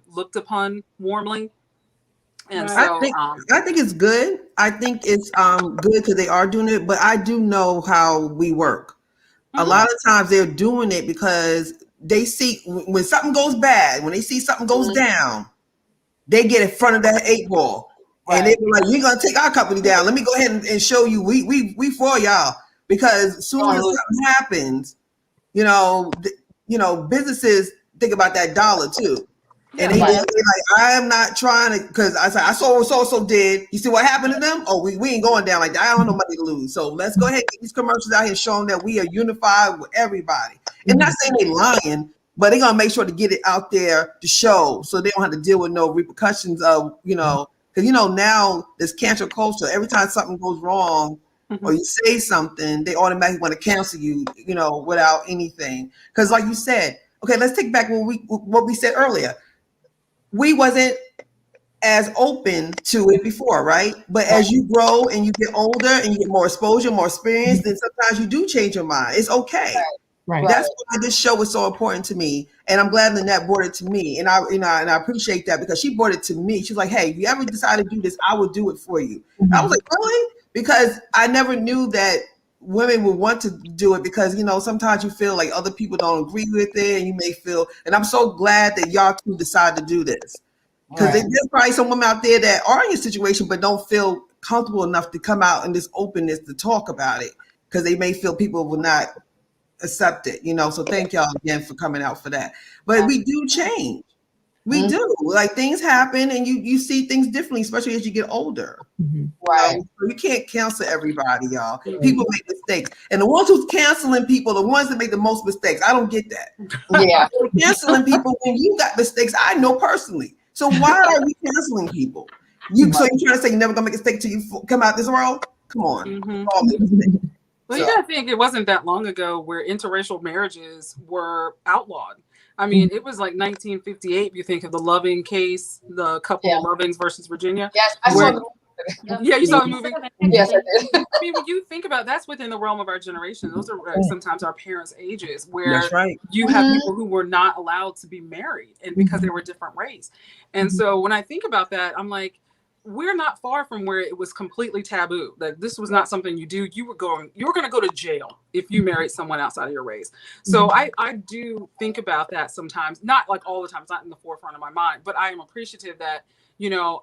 looked upon warmly. And so I think it's good. I think it's good because they are doing it, but I do know how we work. A lot of times they're doing it because they see when something goes bad, when they see something goes down, they get in front of that 8 ball. And they be like, we're gonna take our company down. Let me go ahead and show you we for y'all. because as soon as something happens, businesses think about that dollar too. And they like, I am not trying to, because I said, I saw what so did. You see what happened to them? Oh, we ain't going down like that. I don't have no money to lose. So let's go ahead and get these commercials out here and show them that we are unified with everybody. And not saying they lying, but they're going to make sure to get it out there to show so they don't have to deal with no repercussions of, because, now there's cancel culture. Every time something goes wrong or you say something, they automatically want to cancel you, without anything. Because like you said, okay, let's take back what we said earlier. We wasn't as open to it before, right? But as you grow and you get older and you get more exposure, more experience, then sometimes you do change your mind. It's okay. Right. That's why this show is so important to me. And I'm glad Lynette brought it to me. And I appreciate that because she brought it to me. She's like, hey, if you ever decide to do this, I will do it for you. I was like, really? Because I never knew that women would want to do it because, sometimes you feel like other people don't agree with it and you may feel, and I'm so glad that y'all two decide to do this. Because there's probably some women out there that are in your situation but don't feel comfortable enough to come out in this openness to talk about it because they may feel people will not accept it, So thank y'all again for coming out for that. But we do change. We do. Like things happen and you see things differently, especially as you get older. Right. So you can't cancel everybody, y'all. People make mistakes. And the ones who's canceling people, the ones that make the most mistakes, I don't get that. Yeah. Canceling people when you got mistakes, I know personally. So why are we canceling people? So you're trying to say you're never gonna make a mistake till you come out this world? Come on. Well, you gotta think it wasn't that long ago where interracial marriages were outlawed. I mean, it was like 1958. If you think of the Loving case, the couple of Lovings versus Virginia. Yes, I saw the Yeah, you saw the movie. Yes, I did. I mean, when you think about that's within the realm of our generation. Those are sometimes our parents' ages, where you have people who were not allowed to be married, and because they were different race. And so when I think about that, I'm like, we're not far from where it was completely taboo. Like this was not something you do. You were going to go to jail if you married someone outside of your race. So I do think about that sometimes, not like all the time. It's not in the forefront of my mind, but I am appreciative that,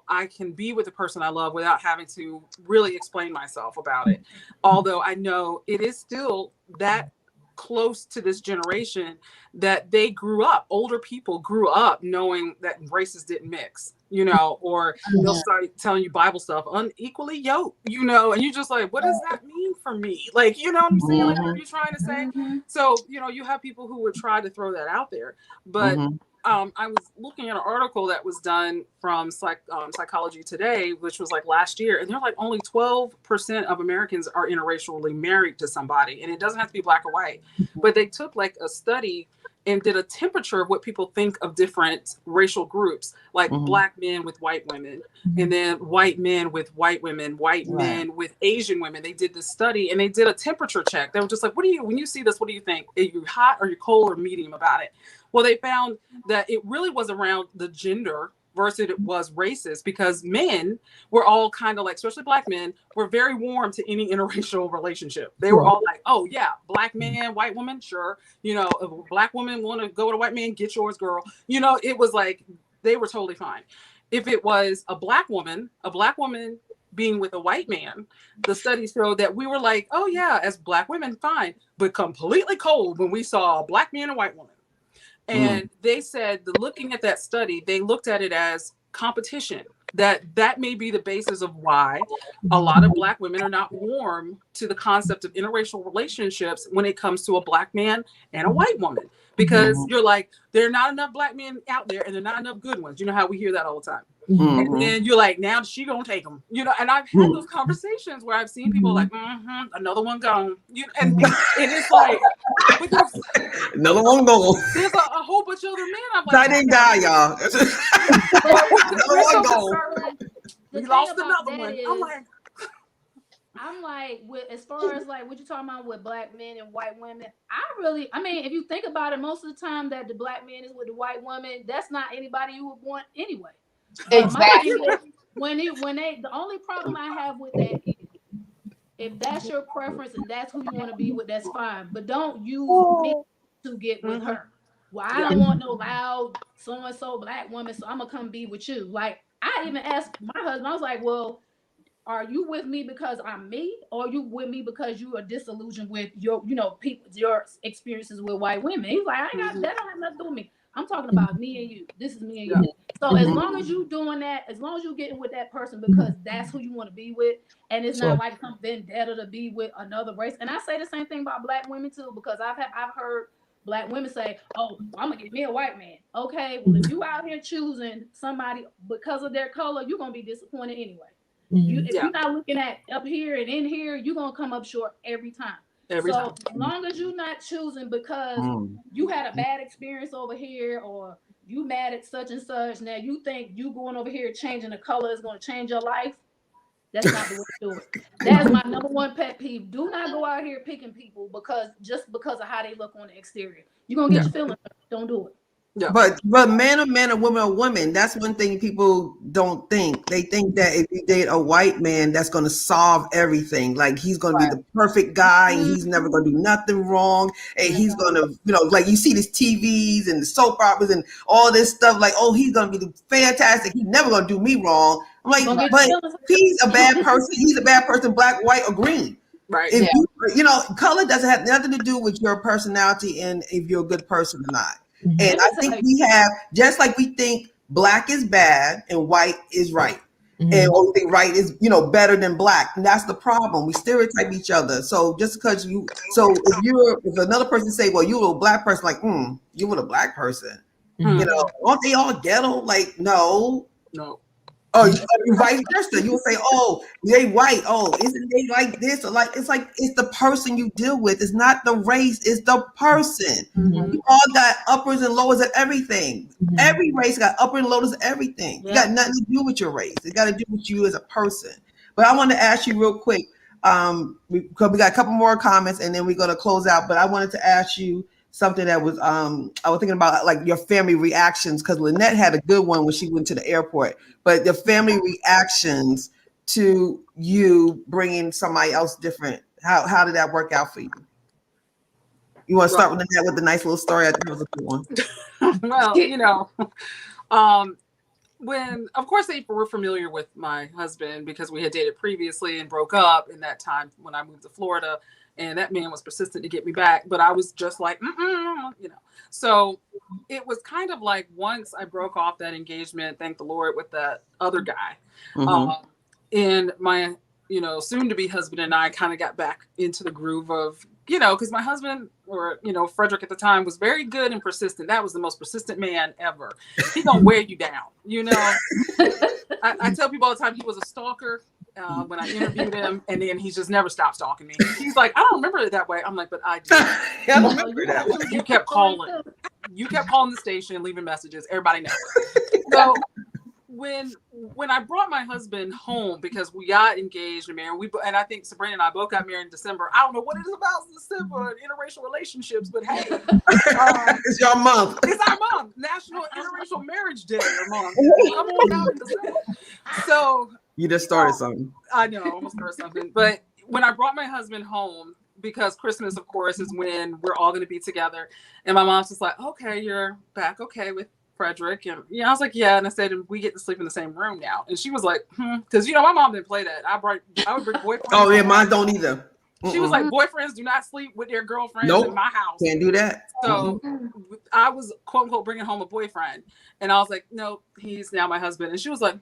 I can be with the person I love without having to really explain myself about it. Although I know it is still that close to this generation that they grew up, older people grew up knowing that races didn't mix, or they'll start telling you Bible stuff, unequally yoked, and you're just like, what does that mean for me? Like, you know what I'm saying? Like, what are you trying to say? So, you have people who would try to throw that out there. But I was looking at an article that was done from Psychology Today, which was like last year, and they're like only 12% of Americans are interracially married to somebody, and it doesn't have to be black or white, but they took like a study and did a temperature of what people think of different racial groups, like black men with white women, and then white men with white women, white men with Asian women. They did this study and they did a temperature check. They were just like, when you see this, what do you think? Are you hot or you cold or medium about it? Well, they found that it really was around the gender versus it was racist, because men were all kind of like, especially black men, were very warm to any interracial relationship. They were all like, oh yeah, black man, white woman, sure. If a black woman want to go with a white man, get yours, girl. It was like, they were totally fine. If it was a black woman being with a white man, the studies showed that we were like, oh yeah, as black women, fine, but completely cold when we saw a black man and white woman. And they said, looking at that study, they looked at it as competition, that may be the basis of why a lot of black women are not warm to the concept of interracial relationships when it comes to a black man and a white woman, because you're like, there are not enough black men out there and there are not enough good ones. You know how we hear that all the time. And then you're like, now she gonna take them, and I've had those conversations where I've seen people like, another one gone, and it's like, another one gone. There's a whole bunch of other men. I'm like, I didn't die, y'all. Another one gone. We lost another one. I'm like, as far as like what you talking about with black men and white women, I mean, if you think about it, most of the time that the black man is with the white woman, that's not anybody you would want anyway. Exactly. The only problem I have with that is, if that's your preference and that's who you want to be with, that's fine. But don't use me to get with her. Well, I don't want no loud so-and-so black woman, so I'm going to come be with you. Like, I even asked my husband, I was like, well, are you with me because I'm me, or are you with me because you are disillusioned with your, people, your experiences with white women? He's like, I ain't got that, don't have nothing to do with me. I'm talking about me and you. This is me and you. So as long as you doing that, as long as you getting with that person because that's who you want to be with, and it's not like some vendetta to be with another race. And I say the same thing about black women too, because I've heard black women say, "Oh, I'm gonna get me a white man." Okay, well if you out here choosing somebody because of their color, you're gonna be disappointed anyway. If you're not looking at up here and in here, you're gonna come up short every time. As long as you're not choosing because you had a bad experience over here, or you mad at such and such, now you think you going over here changing the color is going to change your life. That's not the way to do it. That's my number one pet peeve. Do not go out here picking people just because of how they look on the exterior. You're gonna get your feelings hurt. Don't do it. Yeah. But men are women are women. That's one thing people don't think. They think that if you date a white man, that's going to solve everything. Like he's going to be the perfect guy, and he's never going to do nothing wrong. And he's going to, like you see these TVs and the soap operas and all this stuff. Like, oh, he's going to be fantastic. He's never going to do me wrong. I'm like, but he's a bad person. He's a bad person, black, white, or green. Right. If color doesn't have nothing to do with your personality and if you're a good person or not. And I think we have, just like we think black is bad and white is right. And we think right is, better than black. And that's the problem. We stereotype each other. So just because if another person say, well, you're a black person, like, you were a black person. Aren't they all ghetto? Like, no. Or vice versa. You will say, oh, they white. Oh, isn't they like this? Or like, it's the person you deal with. It's not the race. It's the person. You all got uppers and lowers of everything. Every race got upper and lowers of everything. It got nothing to do with your race. It got to do with you as a person. But I wanted to ask you real quick, because we got a couple more comments and then we're going to close out. But I wanted to ask you something that was, I was thinking about like your family reactions, because Lynette had a good one when she went to the airport, but the family reactions to you bringing somebody else different, how did that work out for you? You want to start with Lynette with the nice little story? I think it was a good one. Well, when, of course, they were familiar with my husband because we had dated previously and broke up in that time when I moved to Florida. And that man was persistent to get me back, but I was just like, So it was kind of like once I broke off that engagement, thank the Lord, with that other guy, and my, soon to be husband and I kind of got back into the groove of, because my husband, or Frederick at the time, was very good and persistent. That was the most persistent man ever. He gonna wear you down, I tell people all the time he was a stalker. When I interviewed him, and then he just never stopped stalking me. He's like, I don't remember it that way. I'm like, but I do. I don't remember that way. You kept calling. You kept calling the station and leaving messages. Everybody knows. So when I brought my husband home, because we got engaged and married, and I think Sabrina and I both got married in December. I don't know what it is about December and interracial relationships, but hey, it's your month. It's our month, National Interracial Marriage Day month. Come on out in December. So. You just started something. I know, I almost started something. But when I brought my husband home, because Christmas, of course, is when we're all going to be together. And my mom's just like, okay, you're back okay with Frederick. And I was like, yeah. And I said, we get to sleep in the same room now. And she was like, because, my mom didn't play that. I would bring boyfriends. Oh, yeah, mine don't either. She was like, boyfriends do not sleep with their girlfriends in my house. Can't do that. So I was, quote unquote, bringing home a boyfriend. And I was like, no, he's now my husband. And she was like,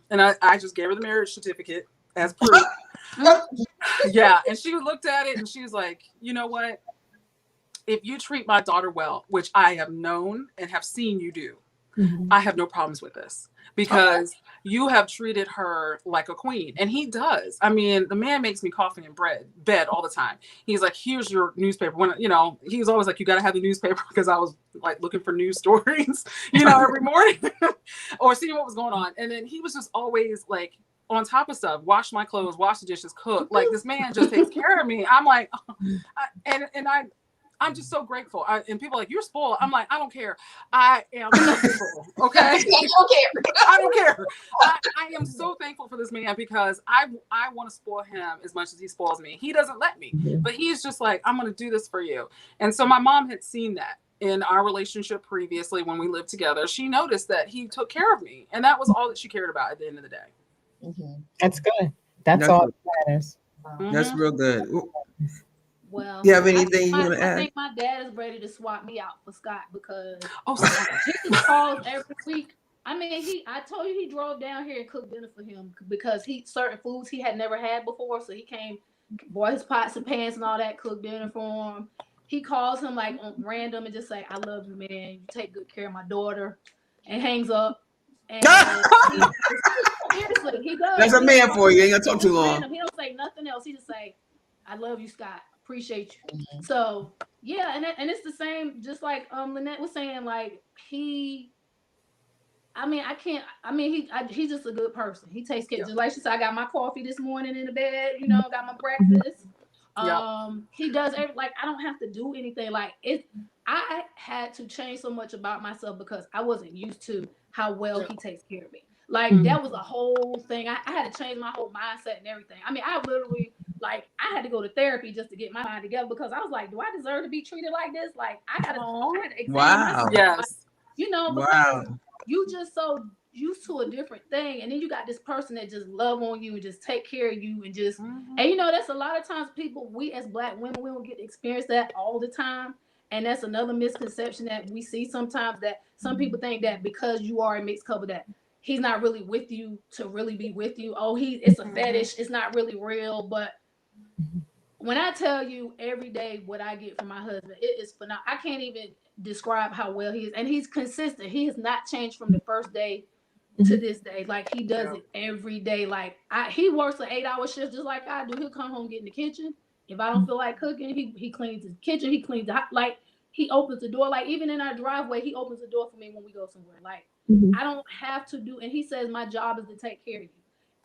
And I just gave her the marriage certificate as proof. Yeah. And she looked at it and she was like, you know what? If you treat my daughter well, which I have known and have seen you do, I have no problems with this. Because you have treated her like a queen. And he does. I mean, the man makes me coffee in bed all the time. He's like, here's your newspaper. When, he was always like, you got to have the newspaper, because I was like looking for news stories, every morning or seeing what was going on. And then he was just always like on top of stuff, wash my clothes, wash the dishes, cook. Like, this man just takes care of me. I'm like, I'm just so grateful. And people are like, you're spoiled. I'm like, I don't care. I am thankful. Okay. I don't care. I am so thankful for this man, because I want to spoil him as much as he spoils me. He doesn't let me, but he's just like, I'm going to do this for you. And so my mom had seen that in our relationship previously when we lived together. She noticed that he took care of me, and that was all that she cared about at the end of the day. That's good. That's all that matters. That's real good. Well, You have anything you want to I add? think my dad is ready to swap me out for Scott because Scott. he just calls every week. I mean, I told you he drove down here and cooked dinner for him because certain foods he had never had before. So he came, bought his pots and pans and all that, cooked dinner for him. He calls him like on random and just say, "I love you, man. You take good care of my daughter," and hangs up. And seriously, he does. That's a man for you. Ain't gonna talk too long. Random. He don't say nothing else. He just say, "I love you, Scott. Appreciate you." So yeah, and it's the same. Just like Lynette was saying, like he's just a good person. He takes care. Just like she said, I got my coffee this morning in the bed. Got my breakfast. He does like I don't have to do anything. Like I had to change so much about myself because I wasn't used to how well he takes care of me. Like that was a whole thing. I had to change my whole mindset and everything. I mean, I literally I had to go to therapy just to get my mind together because I was like, do I deserve to be treated like this? Like I had to examine myself. Yes. Because you just so used to a different thing, and then you got this person that just love on you and just take care of you and just and that's a lot of times we as Black women, we don't get to experience that all the time. And that's another misconception that we see sometimes, that some people think that because you are a mixed couple that he's not really with you to really be with you. Oh, it's a fetish. It's not really real. But when I tell you every day what I get from my husband, it is phenomenal. I can't even describe how well he is. And he's consistent. He has not changed from the first day to this day. Like he does it every day. Like he works an 8-hour shift just like I do. He'll come home, get in the kitchen. If I don't feel like cooking, he cleans his kitchen. He cleans he opens the door. Like even in our driveway, he opens the door for me when we go somewhere. Like I don't have to do. And he says my job is to take care of you.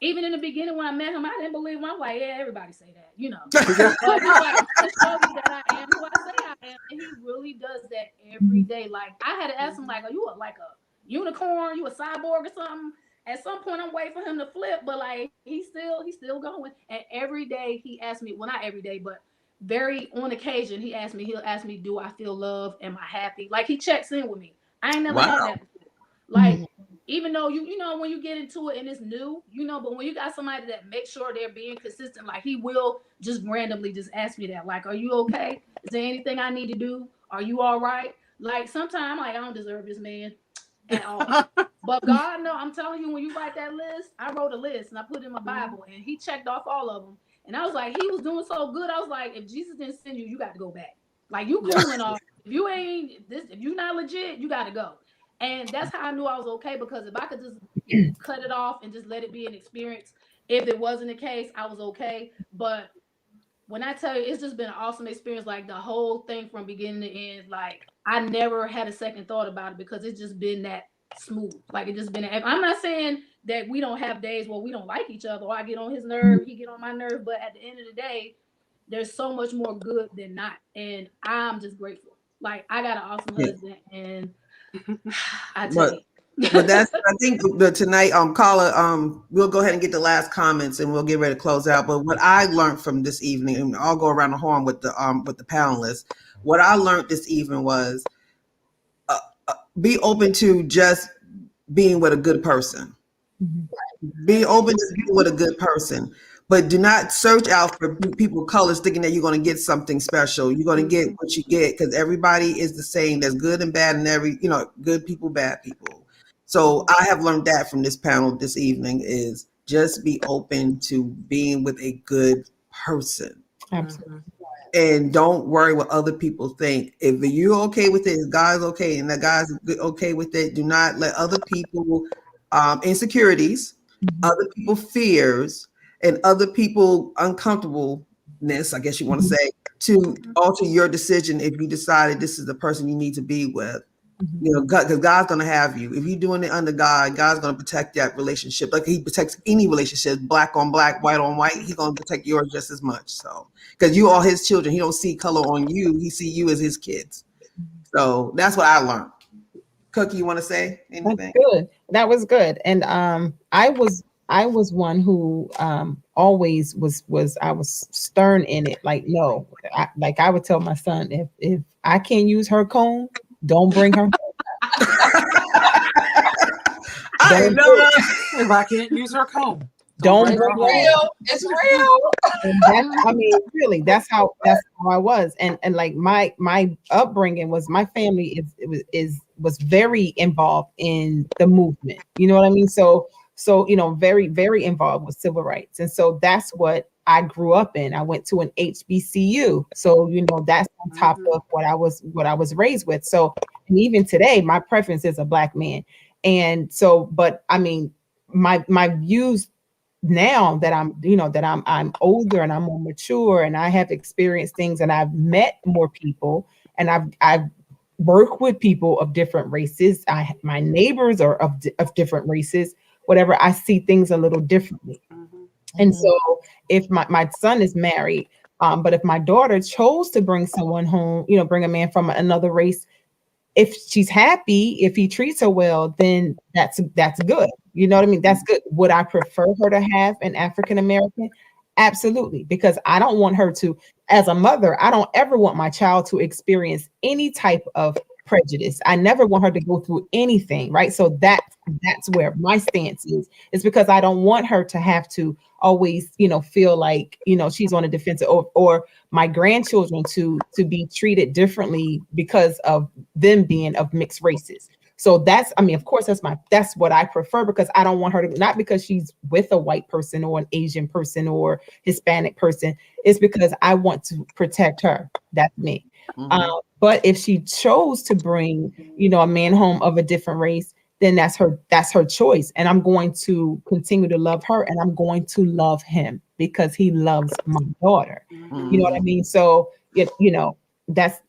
Even in the beginning when I met him, I didn't believe him. I was like, yeah, everybody say that, But he's like, to show me that I am who I say I am, and he really does that every day. Like I had to ask him, like, are you like a unicorn? You a cyborg or something? At some point, I'm waiting for him to flip, but like he's still going. And every day he asks me, well, not every day, but very on occasion, he'll ask me, do I feel love? Am I happy? Like he checks in with me. I ain't never had that before. Like even though you know when you get into it and it's new, but when you got somebody that makes sure they're being consistent, like he will just randomly just ask me that, like, are you okay? Is there anything I need to do? Are you all right? Like sometimes like I don't deserve this man at all. But God, no, I'm telling you, when you write that list, I wrote a list and I put it in my Bible and he checked off all of them. And I was like, he was doing so good. I was like, if Jesus didn't send you, you got to go back. Like you cooling off. If you're not legit, you got to go. And that's how I knew I was okay, because if I could just cut it off and just let it be an experience, if it wasn't the case, I was okay. But when I tell you, it's just been an awesome experience. Like the whole thing from beginning to end, like I never had a second thought about it because it's just been that smooth. Like it just been. I'm not saying that we don't have days where we don't like each other, or I get on his nerve, he get on my nerve. But at the end of the day, there's so much more good than not, and I'm just grateful. Like I got an awesome husband, and I tell you. But that's, I think tonight, Carla, we'll go ahead and get the last comments and we'll get ready to close out. But what I learned from this evening, and I'll go around the horn with the panelists. What I learned this evening was be open to just being with a good person. Be open to being with a good person, but do not search out for people colors thinking that you're going to get something special. You're going to get what you get, because everybody is the same. There's good and bad and good people, bad people. So I have learned that from this panel this evening, is just be open to being with a good person. Absolutely. And don't worry what other people think. If you're okay with it, if God's okay and the guy's okay with it, do not let other people insecurities, other people fears, and other people uncomfortableness, I guess you want to say, to alter your decision if you decided this is the person you need to be with. Because God's going to have you. If you're doing it under God, God's going to protect that relationship. Like he protects any relationship, black on black, white on white. He's going to protect yours just as much. So, because you are his children, he don't see color on you. He see you as his kids. So that's what I learned. Cookie, you want to say anything? That's good. That was good. And I was one who always was I was stern in it. Like, no, I would tell my son, if I can't use her comb, don't bring her. I know if I can't use her comb. Don't bring bring her her home. home. It's real. And that, I mean, really, that's how I was. And like my upbringing was, my family was very involved in the movement. You know what I mean? So you know, very, very involved with civil rights. And so that's what I grew up in. I went to an HBCU. So, you know, that's on top of what I was raised with. So, and even today, my preference is a Black man. And so, but I mean, my views now that I'm older and I'm more mature and I have experienced things and I've met more people and I've worked with people of different races. My neighbors are of different races, whatever. I see things a little differently. And so if my son is married, but if my daughter chose to bring someone home, you know, bring a man from another race, if she's happy, if he treats her well, then that's good. You know what I mean? That's good. Would I prefer her to have an African American? Absolutely. Because I don't want her to, as a mother, I don't ever want my child to experience any type of prejudice. I never want her to go through anything, right? So that's where my stance is because I don't want her to have to always, you know, feel like, you know, she's on a defensive, or my grandchildren to be treated differently because of them being of mixed races. So that's, I mean, of course, that's what I prefer, because I don't want her to, not because she's with a white person or an Asian person or Hispanic person. It's because I want to protect her. That's me. But if she chose to bring, you know, a man home of a different race, then that's her choice. And I'm going to continue to love her, and I'm going to love him because he loves my daughter. You know what I mean? So, you know,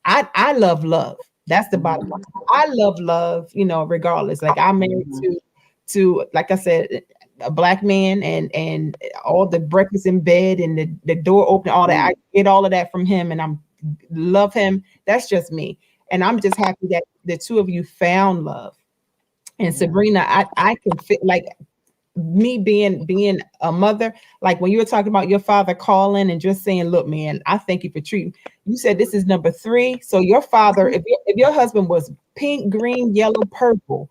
I love. That's the bottom line. I love, you know, regardless. Like, I'm married to, like I said, a Black man, and all the breakfast in bed and the door open, all that. I get all of that from him, and I'm love him. That's just me. And I'm just happy that the two of you found love. And Sabrina, I can fit, like, me being a mother, like when you were talking about your father calling and just saying, look, man, I thank you for treating, you said this is number 3. So your father, if your husband was pink, green, yellow, purple,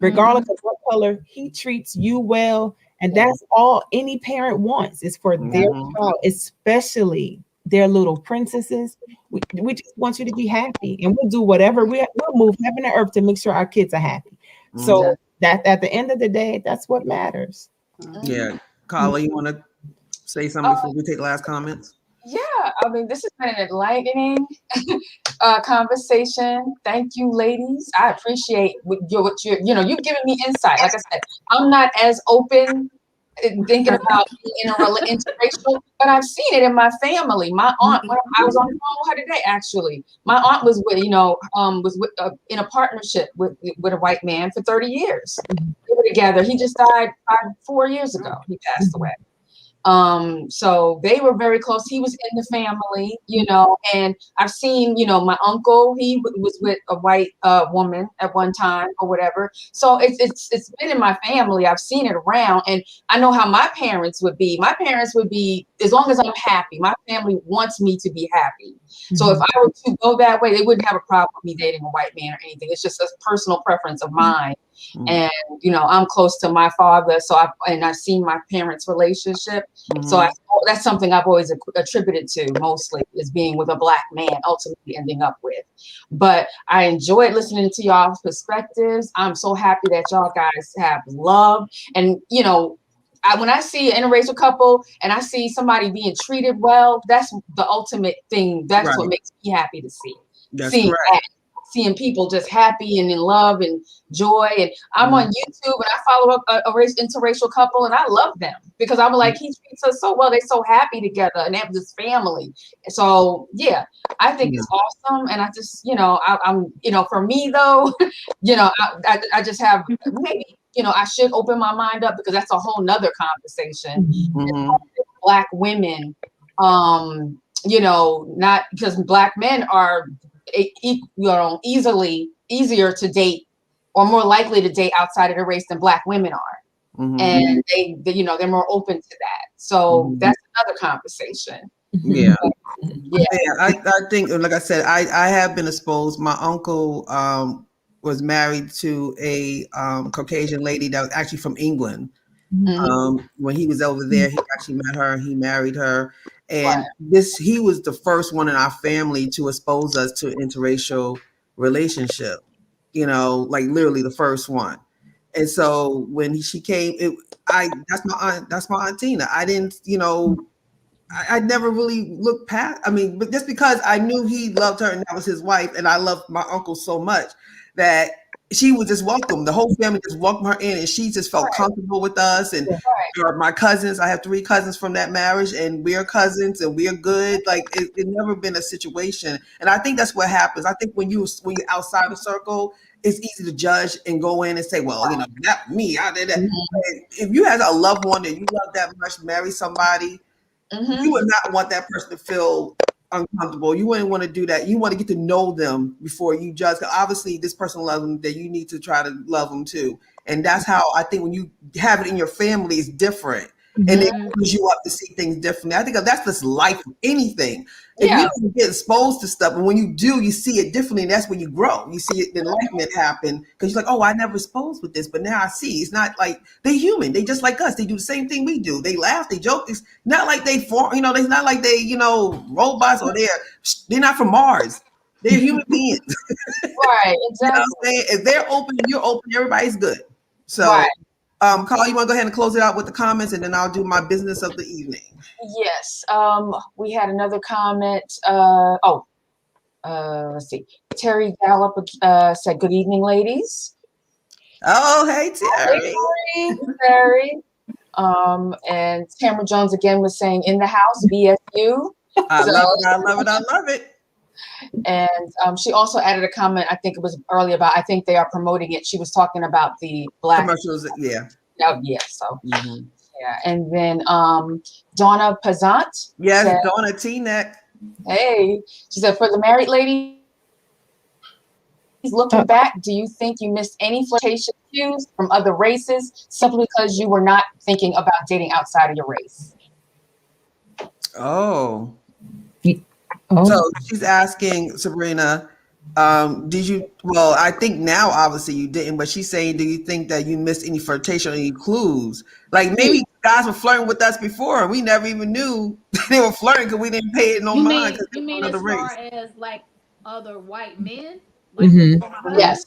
regardless of what color, he treats you well. And that's all any parent wants, is for their child, especially their little princesses. We just want you to be happy, and we'll do whatever, we'll move heaven and earth to make sure our kids are happy. So that at the end of the day, that's what matters. Yeah. Carla, you want to say something before we take last comments? Yeah, I mean, this has been an enlightening conversation. Thank you, ladies. I appreciate what you're, you know, you've given me insight. Like I said, I'm not as open thinking about being interracial, but I've seen it in my family. My aunt, when I was on the phone with her today, actually, my aunt was with, you know, in a partnership with a white man for 30 years. They were together. He just died 4 years ago. He passed away. So they were very close. He was in the family, you know, and I've seen, you know, my uncle, he was with a white woman at one time or whatever. So it's been in my family. I've seen it around, and I know how my parents would be. My parents would be, as long as I'm happy, my family wants me to be happy. So if I were to go that way, they wouldn't have a problem with me dating a white man or anything. It's just a personal preference of mine. And, you know, I'm close to my father, so I've seen my parents' relationship. So that's something I've always attributed to, mostly, is being with a Black man, ultimately ending up with. But I enjoyed listening to y'all's perspectives. I'm so happy that y'all guys have love. And, you know, when I see an interracial couple and I see somebody being treated well, that's the ultimate thing. That's what makes me happy to see. Seeing people just happy and in love and joy. And I'm on YouTube and I follow up a interracial couple, and I love them because I'm like, he treats us so well. They're so happy together, and they have this family. So yeah, I think it's awesome. And I just, you know, I'm, you know, for me though, you know, I just have, maybe, you know, I should open my mind up, because that's a whole nother conversation. Black women, you know, not because Black men are, you know, easier to date, or more likely to date outside of the race than Black women are. And they, you know, they're more open to that. So that's another conversation. I think, like I said, I have been exposed. My uncle was married to a Caucasian lady that was actually from England. When he was over there, he actually met her. He married her, and he was the first one in our family to expose us to an interracial relationship. You know, like literally the first one. And so when she came, that's my aunt Tina. I didn't, I never really looked past. I mean, but just because I knew he loved her and that was his wife, and I loved my uncle so much that she would just welcome the whole family, just welcome her in, and she just felt comfortable with us. And my cousins, I have 3 cousins from that marriage, and we're cousins, and we're good. Like it never been a situation, and I think that's what happens. I think when you're outside the circle, it's easy to judge and go in and say, well, not me. I did that. If you have a loved one that you love that much, marry somebody. You would not want that person to feel uncomfortable. You wouldn't want to do that. You want to get to know them before you judge. Obviously, this person loves them, that you need to try to love them too. And that's how I think when you have it in your family, it's different. And it opens you up to see things differently. I think that's just life, anything. If you don't get exposed to stuff, and when you do, you see it differently, and that's when you grow. You see it, the enlightenment happen, because you're like, oh, I never exposed with this, but now I see. It's not like they're human. They just like us. They do the same thing we do. They laugh, they joke. It's not like they it's not like they, robots, or they're not from Mars. They're human beings. Right, exactly. You know what I'm saying? If they're open and you're open, everybody's good. So Carl, you want to go ahead and close it out with the comments, and then I'll do my business of the evening. Yes. We had another comment. Let's see. Terry Gallup said, "Good evening, ladies." Oh, hey, Terry. Hey, Terry. And Tamara Jones again was saying, "In the house, BSU." I love it. And she also added a comment, I think it was earlier, about, I think they are promoting it. She was talking about the Black commercials. Yeah. Oh, yeah. So, yeah. And then Donna Pazant. Yes, said, Donna T-neck. Hey, she said, for the married ladies looking back, do you think you missed any flirtation cues from other races simply because you were not thinking about dating outside of your race? Oh. So she's asking, Sabrina, did you, well, I think now obviously you didn't, but she's saying, do you think that you missed any flirtation or any clues? Like maybe guys were flirting with us before and we never even knew they were flirting because we didn't pay it no mind. You mean as far as like other white men? Like yes.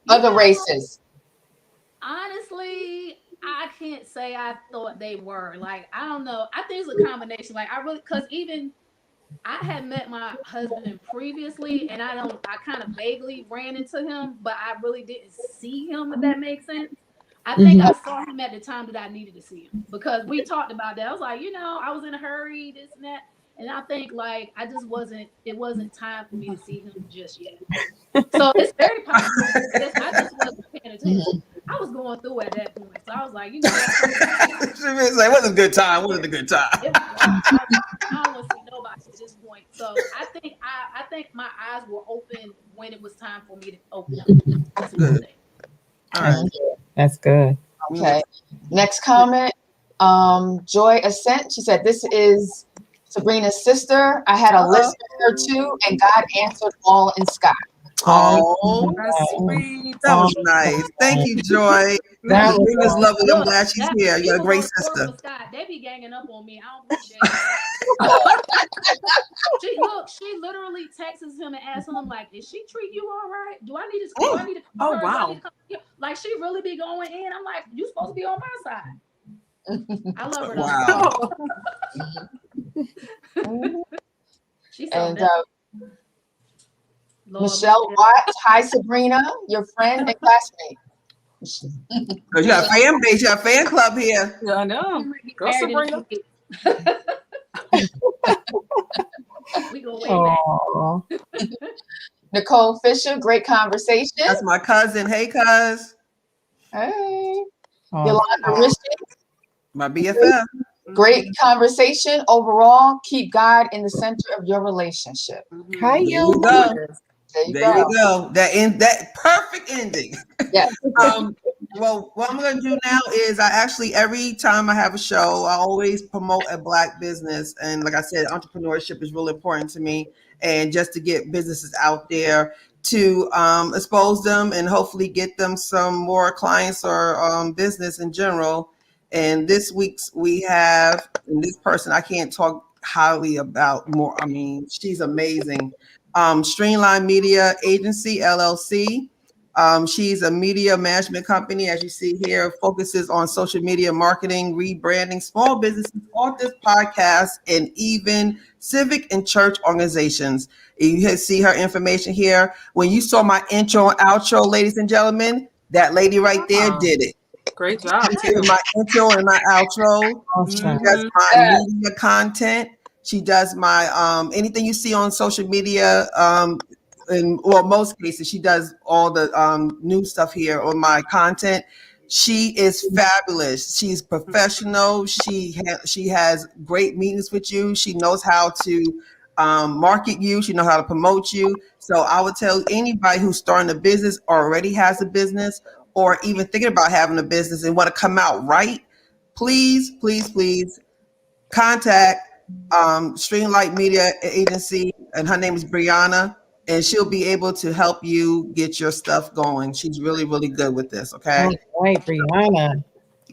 Other races. Honestly, I can't say I thought they were. Like, I don't know. I think it's a combination. Like, because even I had met my husband previously, and I kind of vaguely ran into him, but I really didn't see him, if that makes sense. I think I saw him at the time that I needed to see him, because we talked about that. I was like, I was in a hurry, this and that. And I think like it wasn't time for me to see him just yet. So it's very possible. I just wasn't paying attention. I was going through at that point. So I was like, it wasn't a good time. Wasn't a good time. I don't want to see nobody at this point. So I think my eyes were open when it was time for me to open up. That's good. All right. That's good. Okay. Next comment. Joy Ascent. She said, this is Sabrina's sister. I had a list with her too, and God answered all in Scott. Oh, that's sweet. That was nice. Thank you, Joy. Sabrina's lovely. I'm glad she's here. You're a great sister. They be ganging up on me. I don't believe that. She literally texts him and asks him like, "Is she treat you all right? Do I need to call her? Wow. Like she really be going in. I'm like, you supposed to be on my side. I love her. Wow. She's and Michelle Watts, hi Sabrina, your friend and classmate. You got a fan base, you got a fan club here. Yeah, I know. Go Sabrina. We go way back. Nicole Fisher, great conversation. That's my cousin. Hey, cuz. Hey. Yolanda Richards. My BFF. Great conversation overall. Keep God in the center of your relationship. Hi, you. There you go. That perfect ending. Yeah. Well, what I'm going to do now is every time I have a show, I always promote a Black business. And like I said, entrepreneurship is really important to me. And just to get businesses out there to expose them and hopefully get them some more clients or business in general. And this week's we have, and this person I can't talk highly about more. I mean, she's amazing. Streamline Media Agency, LLC. She's a media management company, as you see here, focuses on social media marketing, rebranding, small businesses, authors, podcasts, and even civic and church organizations. You see her information here. When you saw my intro and outro, ladies and gentlemen, that lady right there did it. Great job. She did my intro and my outro. She does my media content. She does my anything you see on social media. In most cases, she does all the new stuff here on my content. She is fabulous. She's professional. She has great meetings with you. She knows how to market you. She knows how to promote you. So I would tell anybody who's starting a business or already has a business or even thinking about having a business and want to come out right, please, please, please contact Streamlight Media Agency, and her name is Brianna, and she'll be able to help you get your stuff going. She's really, really good with this. Okay. All right, Brianna.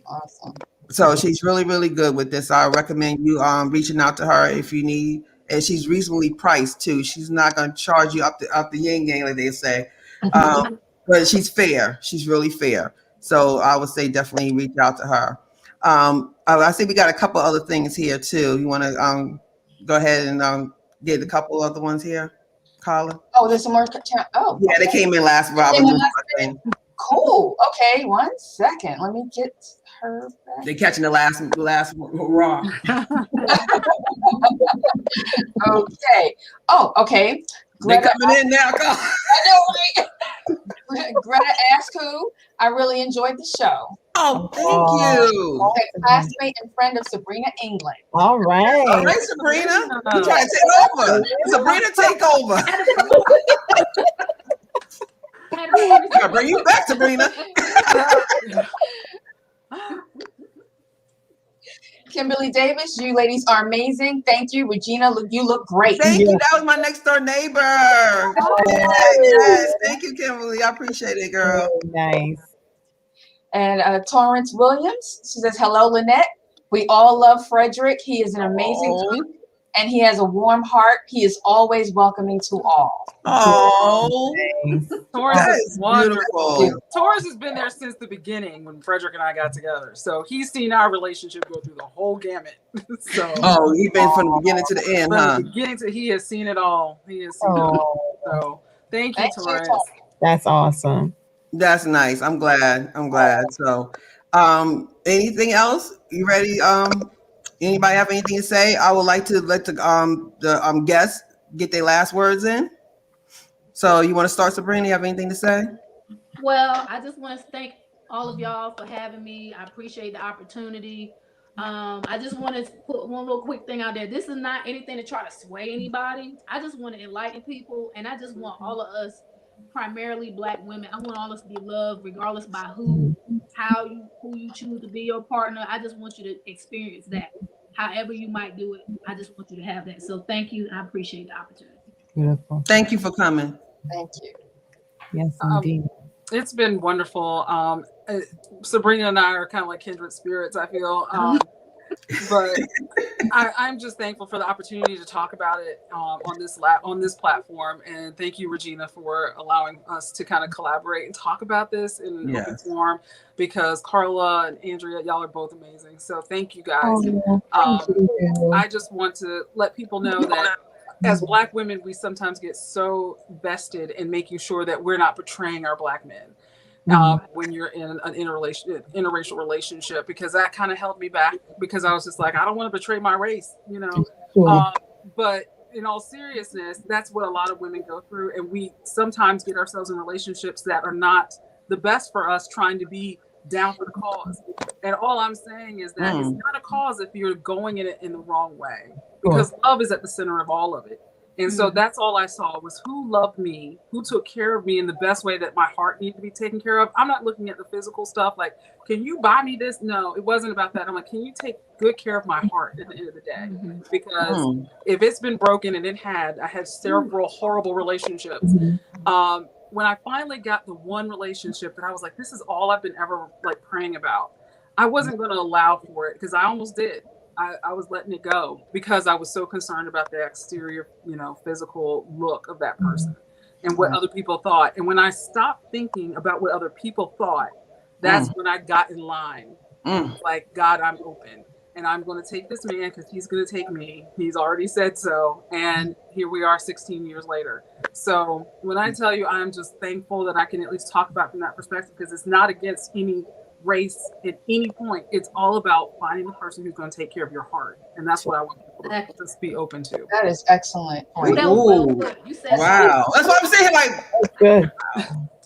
Awesome. So she's really, really good with this. I recommend you reaching out to her if you need. And she's reasonably priced too. She's not going to charge you up the yin yang, like they say. But she's fair. She's really fair. So I would say definitely reach out to her. I see we got a couple other things here too. You want to go ahead and get a couple other ones here, Carla? Oh, there's some more. Oh, yeah, they came in last. Cool. Okay, 1 second. Let me get her back. They're catching the last raw. Okay. Oh, okay. They're coming in now. Go. I know, right? Greta asked who. I really enjoyed the show. Oh, thank you. Okay, classmate and friend of Sabrina England. All right. All right, Sabrina. You try to take over. Sabrina, take over. I'll bring you back, Sabrina. Kimberly Davis, you ladies are amazing. Thank you. Regina, you look great. Thank you. That was my next door neighbor. Yes. Thank you, Kimberly. I appreciate it, girl. Nice. And Torrance Williams, she says, hello, Lynette. We all love Frederick. He is an amazing dude, and he has a warm heart. He is always welcoming to all. Oh, Taurus is wonderful. beautiful. Taurus has been there since the beginning when Frederick and I got together. So he's seen our relationship go through the whole gamut. So he's been from the beginning to the end, huh? From the beginning to he has seen it all. He has seen it all. So thank you, Taurus. That's awesome. That's nice. I'm glad. So, anything else? You ready? Anybody have anything to say? I would like to let the guests get their last words in. So, you want to start, Sabrina? You have anything to say? Well, I just want to thank all of y'all for having me. I appreciate the opportunity. I just want to put one little quick thing out there. This is not anything to try to sway anybody. I just want to enlighten people, and I just want all of us, primarily Black women, I want all us to be loved regardless by who you choose to be your partner. I just want you to experience that. However you might do it, I just want you to have that. So thank you. I appreciate the opportunity. Beautiful. Thank you for coming. Thank you. Yes, indeed. It's been wonderful. Sabrina and I are kind of like kindred spirits, I feel. But I'm just thankful for the opportunity to talk about it on this platform, and thank you, Regina, for allowing us to kind of collaborate and talk about this in an open forum. Because Carla and Andrea, y'all are both amazing. So thank you guys. I just want to let people know that as Black women, we sometimes get so vested in making sure that we're not betraying our Black men. When you're in an interracial relationship, because that kind of held me back, because I was just like, I don't want to betray my race, you know. But in all seriousness, that's what a lot of women go through, and we sometimes get ourselves in relationships that are not the best for us, trying to be down for the cause. And all I'm saying is that it's not a cause if you're going in it in the wrong way, because love is at the center of all of it. And so that's all I saw was who loved me, who took care of me in the best way that my heart needed to be taken care of. I'm not looking at the physical stuff like, can you buy me this? No, it wasn't about that. I'm like, can you take good care of my heart at the end of the day? Because if it's been broken, and I had several horrible relationships. When I finally got the one relationship that I was like, this is all I've been ever like praying about. I wasn't going to allow for it because I almost did. I was letting it go because I was so concerned about the exterior, physical look of that person and what other people thought. And when I stopped thinking about what other people thought, that's when I got in line. Like, God, I'm open. And I'm going to take this man because he's going to take me. He's already said so. And here we are 16 years later. So when I tell you, I'm just thankful that I can at least talk about from that perspective, because it's not against any race at any point. It's all about finding the person who's going to take care of your heart. And that's what I want people to just be open to. That is excellent. Ooh, that was well put. You said Wow. That's what I'm saying. Like, That's good.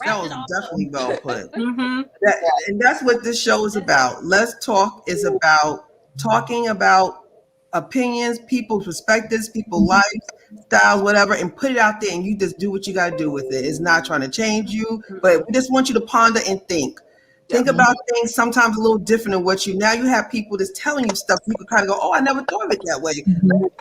that was definitely well put. And that's what this show is about. Let's Talk is about talking about opinions, people's perspectives, people's lifestyles, whatever, and put it out there, and you just do what you got to do with it. It's not trying to change you, but we just want you to ponder and think. Think about things sometimes a little different than what now you have people that's telling you stuff. You can kind of go, oh, I never thought of it that way.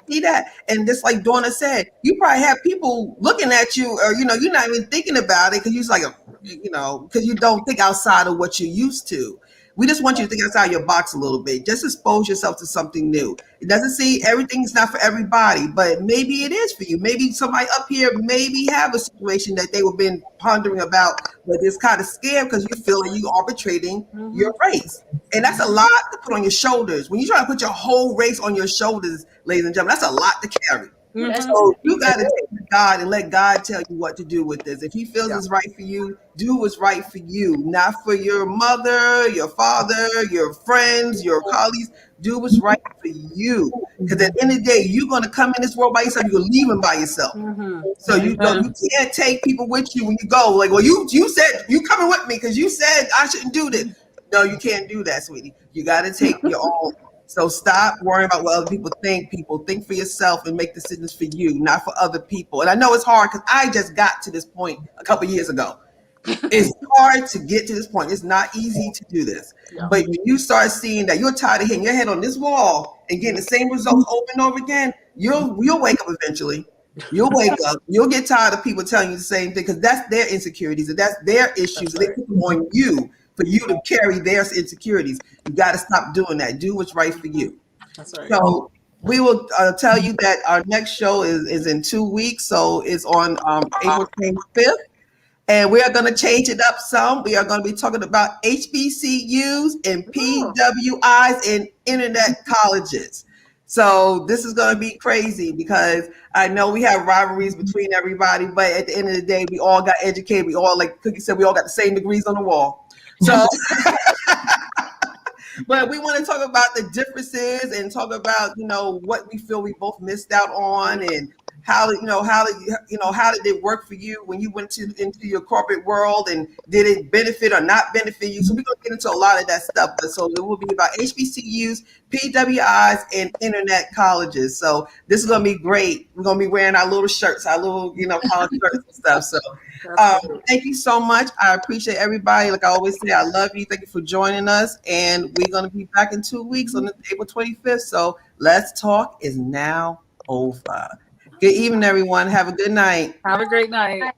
See that? And just like Donna said, you probably have people looking at you, or, you're not even thinking about it because you're like, because you don't think outside of what you're used to. We just want you to think outside your box a little bit. Just expose yourself to something new. It doesn't say everything's not for everybody, but maybe it is for you. Maybe somebody up here maybe have a situation that they were been pondering about, but it's kind of scared because you feel like you're arbitrating your race. And that's a lot to put on your shoulders. When you try to put your whole race on your shoulders, ladies and gentlemen, that's a lot to carry. So you got to take it to God and let God tell you what to do with this. If he feels it's right for you, do what's right for you, not for your mother, your father, your friends, your colleagues. Do what's right for you. Because at the end of the day, you're going to come in this world by yourself. You're leaving by yourself. So you can't take people with you when you go. Like, well, you said you coming with me because you said I shouldn't do this. No, you can't do that, sweetie. You got to take your own. So stop worrying about what other people think. People, think for yourself and make decisions for you, not for other people. And I know it's hard because I just got to this point a couple of years ago. It's hard to get to this point. It's not easy to do this. But when you start seeing that you're tired of hitting your head on this wall and getting the same results over and over again, you'll wake up eventually. You'll wake up. You'll get tired of people telling you the same thing because that's their insecurities and that's their issues. They put them on you. For you to carry their insecurities. You got to stop doing that. Do what's right for you. That's right. So we will tell you that our next show is in 2 weeks. So it's on April 25th. And we are going to change it up some. We are going to be talking about HBCUs and PWIs and internet colleges. So this is going to be crazy because I know we have rivalries between everybody, but at the end of the day, we all got educated. We all, like Cookie said, we all got the same degrees on the wall. So, but we want to talk about the differences and talk about, what we feel we both missed out on and how did it work for you when you went into your corporate world and did it benefit or not benefit you? So we're going to get into a lot of that stuff. But so it will be about HBCUs, PWIs, and internet colleges. So this is going to be great. We're going to be wearing our little shirts, our little, college shirts and stuff. So thank you so much. I appreciate everybody. Like I always say, I love you. Thank you for joining us. And we're going to be back in 2 weeks on April 25th. So Let's Talk is now over. Good evening, everyone. Have a good night. Have a great night.